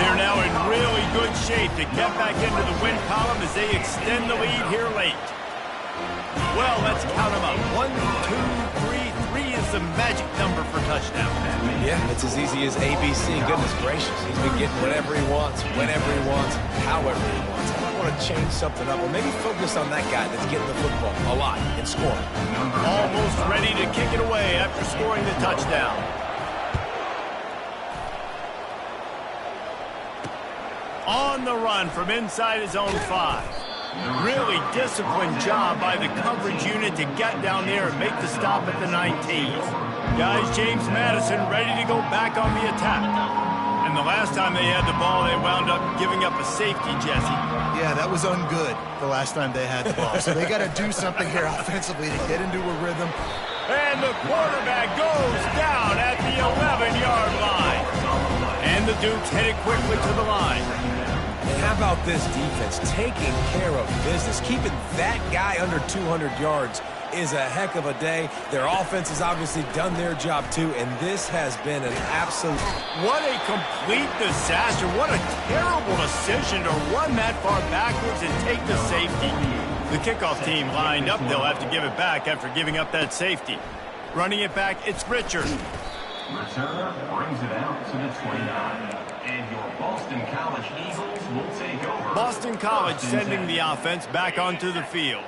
They're now in really good shape to get back into the win column as they extend the lead here late. Well, let's count them up. 1, 2, 3. 3 is the magic number for touchdown. Yeah, it's as easy as ABC. Goodness gracious. He's been getting whatever he wants, whenever he wants, however he wants. I might want to change something up or maybe focus on that guy that's getting the football a lot and scoring. Almost ready to kick it away after scoring the touchdown. On the run from inside his own 5. Really disciplined job by the coverage unit to get down there and make the stop at the 19. Guys, James Madison ready to go back on the attack. And the last time they had the ball, they wound up giving up a safety, Jesse. Yeah, that was ungood the last time they had the ball. So they got to do something here offensively to get into a rhythm. And the quarterback goes down at the 11-yard line. And the Dukes headed quickly to the line. And how about this defense taking care of business? Keeping that guy under 200 yards is a heck of a day. Their offense has obviously done their job too, and this has been an absolute... What a complete disaster. What a terrible decision to run that far backwards and take the safety. The kickoff team lined up. They'll have to give it back after giving up that safety. Running it back, it's Richard. Returner brings it out to the 29. And your Boston College Eagles will take over. Boston College sending the offense back onto the field.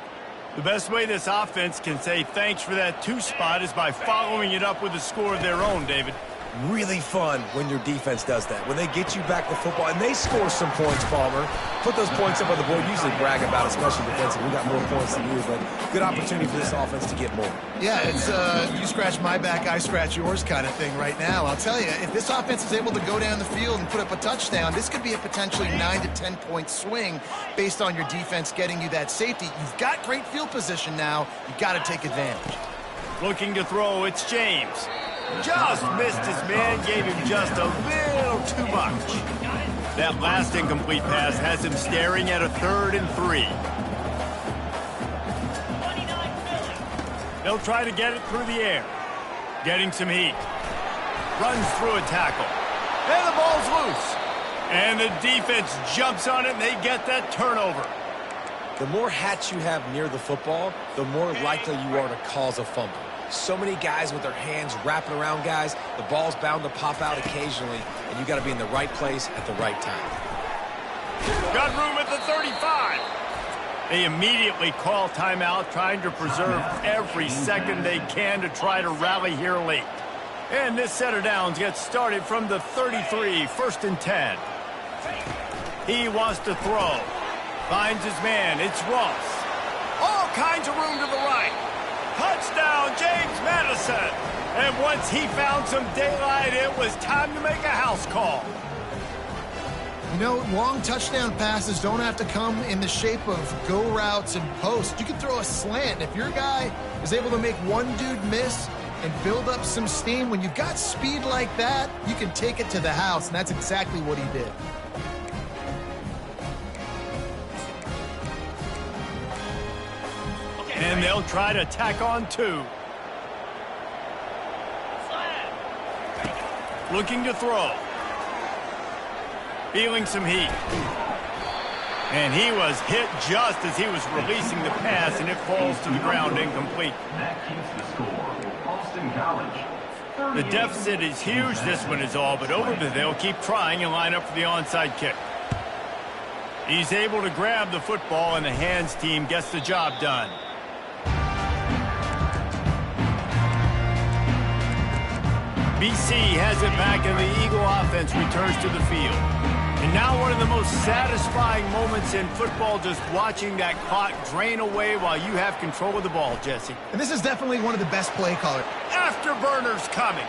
The best way this offense can say thanks for that 2 spot is by following it up with a score of their own, David. Really fun when your defense does that. When they get you back the football and they score some points, Palmer. Put those points up on the board. Usually brag about it, especially defensively. We got more points than you, but good opportunity for this offense to get more. Yeah, it's you scratch my back, I scratch yours kind of thing right now. I'll tell you, if this offense is able to go down the field and put up a touchdown, this could be a potentially 9 to 10 point swing based on your defense getting you that safety. You've got great field position now. You got to take advantage. Looking to throw, it's James. Just missed his man, gave him just a little too much. That last incomplete pass has him staring at a 3rd and 3. They'll try to get it through the air. Getting some heat. Runs through a tackle. And the ball's loose. And the defense jumps on it, and they get that turnover. The more hats you have near the football, the more likely you are to cause a fumble. So many guys with their hands wrapping around guys, the ball's bound to pop out occasionally, and you got to be in the right place at the right time. Got room at the 35. They immediately call timeout, trying to preserve every second they can to try to rally here late. And this set of downs gets started from the 33, 1st and 10. He wants to throw. Finds his man. It's Ross. All kinds of room to the right. Touchdown, James Madison. And once he found some daylight, it was time to make a house call. You know, long touchdown passes don't have to come in the shape of go routes and posts. You can throw a slant. If your guy is able to make one dude miss and build up some steam, when you've got speed like that, you can take it to the house, and that's exactly what he did. And they'll try to tack on 2. Looking to throw. Feeling some heat. And he was hit just as he was releasing the pass, and it falls to the ground incomplete. That keeps the score. Boston College. The deficit is huge. This one is all but over, but they'll keep trying and line up for the onside kick. He's able to grab the football, and the hands team gets the job done. BC has it back, and the Eagle offense returns to the field. And now one of the most satisfying moments in football, just watching that clock drain away while you have control of the ball, Jesse. And this is definitely one of the best play callers. Afterburners coming.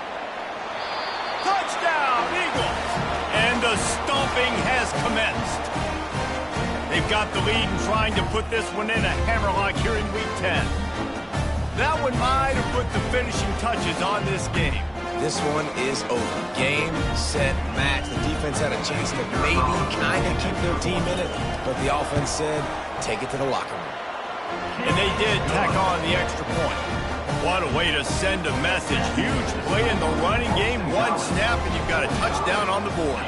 Touchdown, Eagles! And the stomping has commenced. They've got the lead and trying to put this one in a hammerlock here in Week 10. That one might have put the finishing touches on this game. This one is over. Game, set, match. The defense had a chance to maybe kind of keep their team in it, but the offense said, take it to the locker room. And they did tack on the extra point. What a way to send a message. Huge play in the running game. One snap, and you've got a touchdown on the board.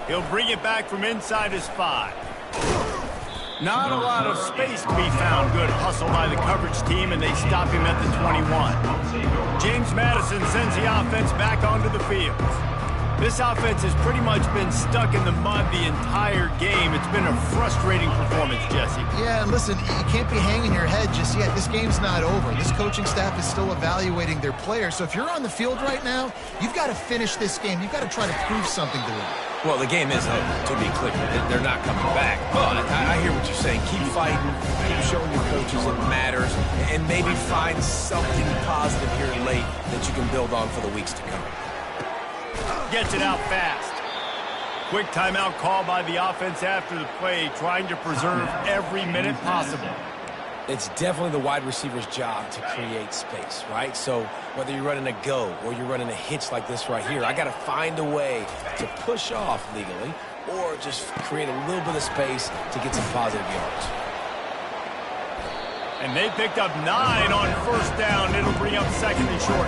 He'll bring it back from inside his 5. Not a lot of space to be found. Good hustle by the coverage team, and they stop him at the 21. James Madison sends the offense back onto the field. This offense has pretty much been stuck in the mud the entire game. It's been a frustrating performance, Jesse. Yeah, and listen, you can't be hanging your head just yet. This game's not over. This coaching staff is still evaluating their players. So if you're on the field right now, you've got to finish this game. You've got to try to prove something to them. Well, the game is over, to be clear. They're not coming back. But I hear what you're saying. Keep fighting. Keep showing your coaches it matters. And maybe find something positive here late that you can build on for the weeks to come. Gets it out fast. Quick timeout call by the offense after the play, trying to preserve every minute possible. It's definitely the wide receiver's job to create space, right? So whether you're running a go or you're running a hitch like this right here, I got to find a way to push off legally or just create a little bit of space to get some positive yards. And they picked up 9 on first down. It'll bring up second and short.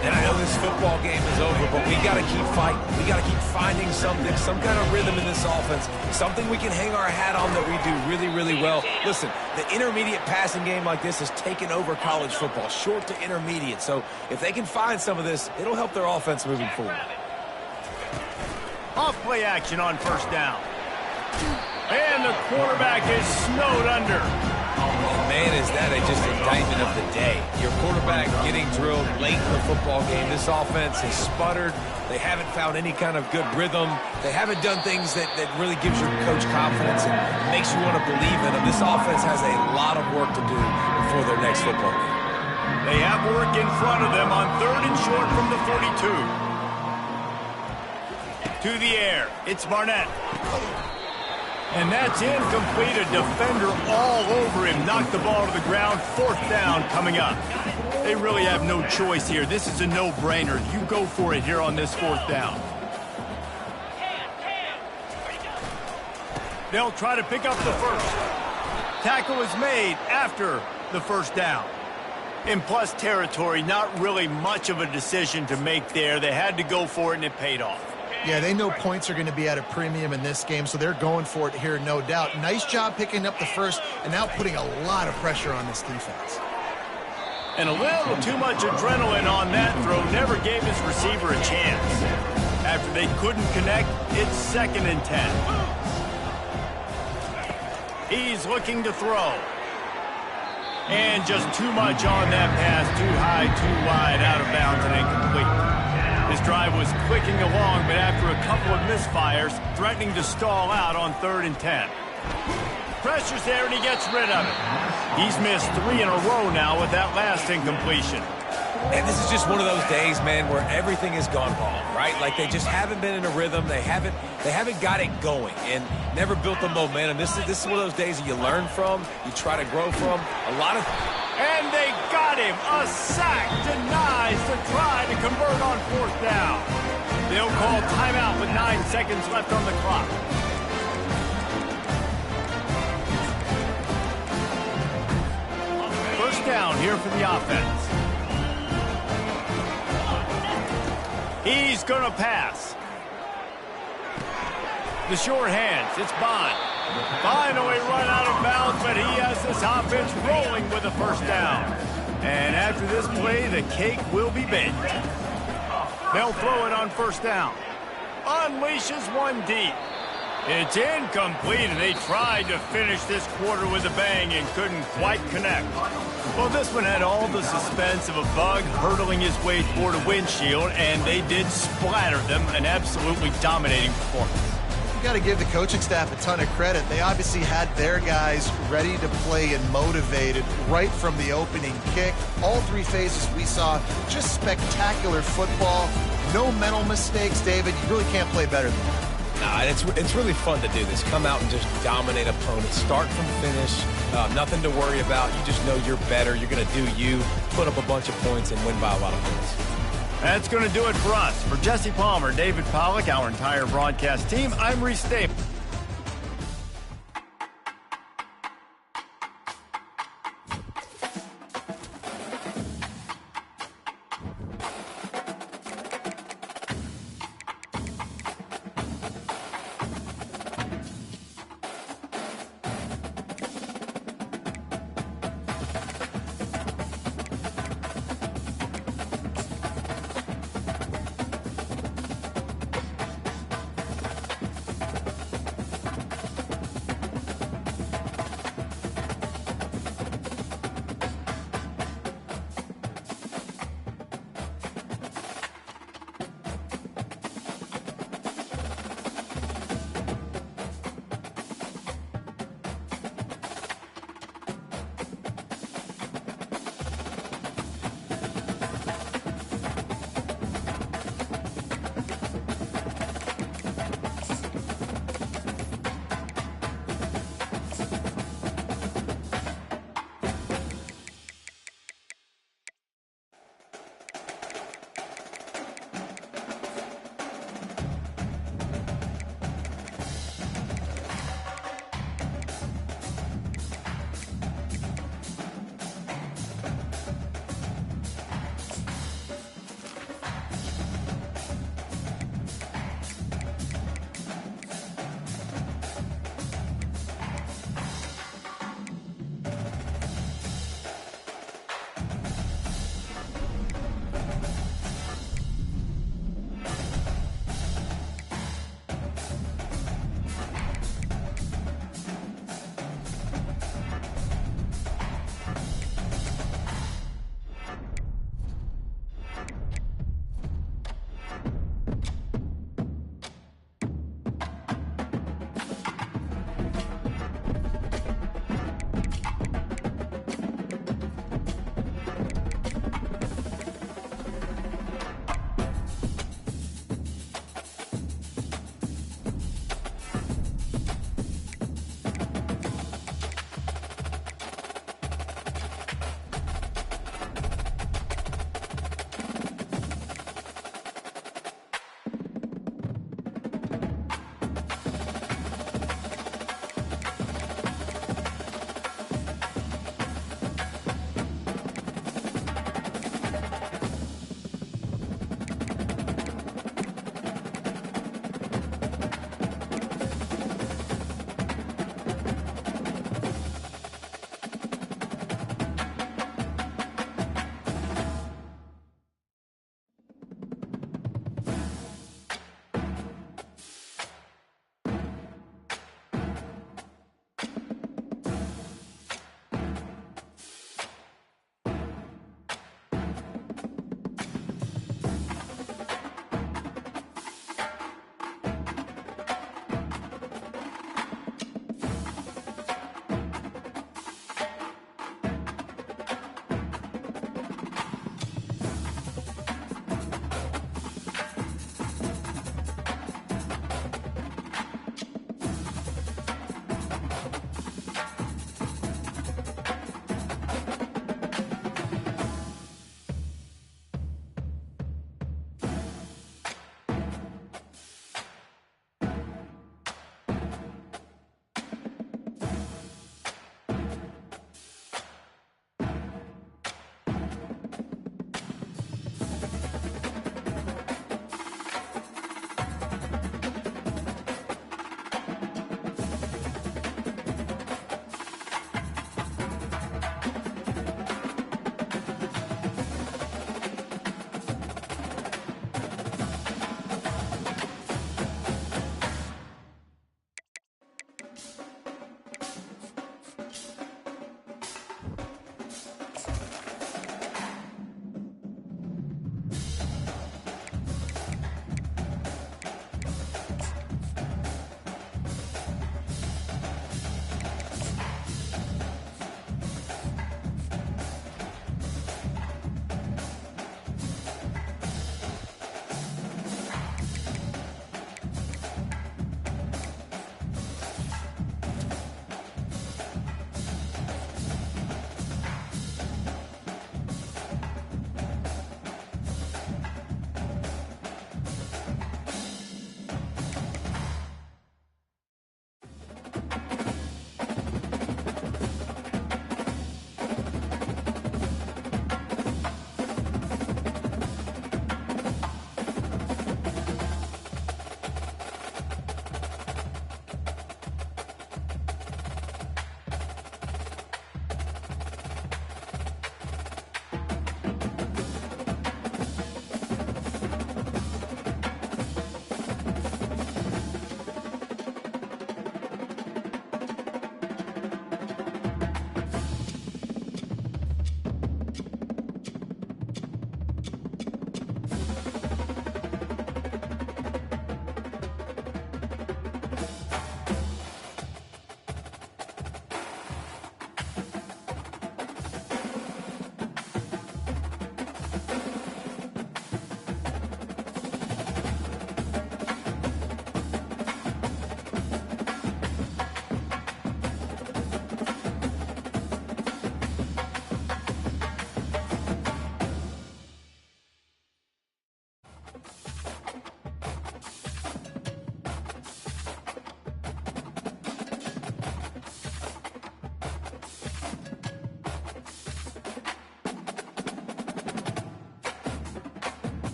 And I know this football game is over, but we got to keep fighting. We got to keep finding something, some kind of rhythm in this offense, something we can hang our hat on that we do really, really well. Listen, the intermediate passing game like this has taken over college football, short to intermediate. So if they can find some of this, it'll help their offense moving forward. Off play action on first down. And the quarterback is snowed under. And man, is that just indictment of the day. Your quarterback getting drilled late in the football game. This offense has sputtered. They haven't found any kind of good rhythm. They haven't done things that really gives your coach confidence and makes you want to believe in them. This offense has a lot of work to do before their next football game. They have work in front of them on third and short from the 42. To the air. It's Barnett. And that's incomplete. A defender all over him. Knocked the ball to the ground. Fourth down coming up. They really have no choice here. This is a no-brainer. You go for it here on this fourth down. They'll try to pick up the first. Tackle is made after the first down. In plus territory, not really much of a decision to make there. They had to go for it, and it paid off. Yeah, they know points are going to be at a premium in this game, so they're going for it here, no doubt. Nice job picking up the first and now putting a lot of pressure on this defense. And a little too much adrenaline on that throw. Never gave his receiver a chance. After they couldn't connect, it's second and 10. He's looking to throw. And just too much on that pass. Too high, too wide, out of bounds, and incomplete. His drive was clicking along, but after a couple of misfires, threatening to stall out on 3rd and 10. Pressure's there, and he gets rid of it. He's missed 3 in a row now with that last incompletion. And this is just one of those days, man, where everything has gone wrong, right? Like they just haven't been in a rhythm. They haven't got it going and never built the momentum. This is one of those days that you learn from, you try to grow from. And they got him. A sack denies to try to convert on 4th down. They'll call timeout with 9 seconds left on the clock. First down here for the offense. He's going to pass. The short hands. It's Bond. Finally run out of bounds, but he has this offense rolling with a first down. And after this play, the cake will be baked. They'll throw it on 1st down. Unleashes one deep. It's incomplete, and they tried to finish this quarter with a bang and couldn't quite connect. Well, this one had all the suspense of a bug hurtling his way toward a windshield, and they did splatter them, an absolutely dominating performance. You got to give the coaching staff a ton of credit. They obviously had their guys ready to play and motivated right from the opening kick. All 3 phases we saw, just spectacular football. No mental mistakes, David. You really can't play better than that. Nah, it's really fun to do this. Come out and just dominate opponents. Start from finish. Nothing to worry about. You just know you're better. You're going to do you, put up a bunch of points, and win by a lot of points. That's going to do it for us. For Jesse Palmer, David Pollack, our entire broadcast team, I'm Reese Staples.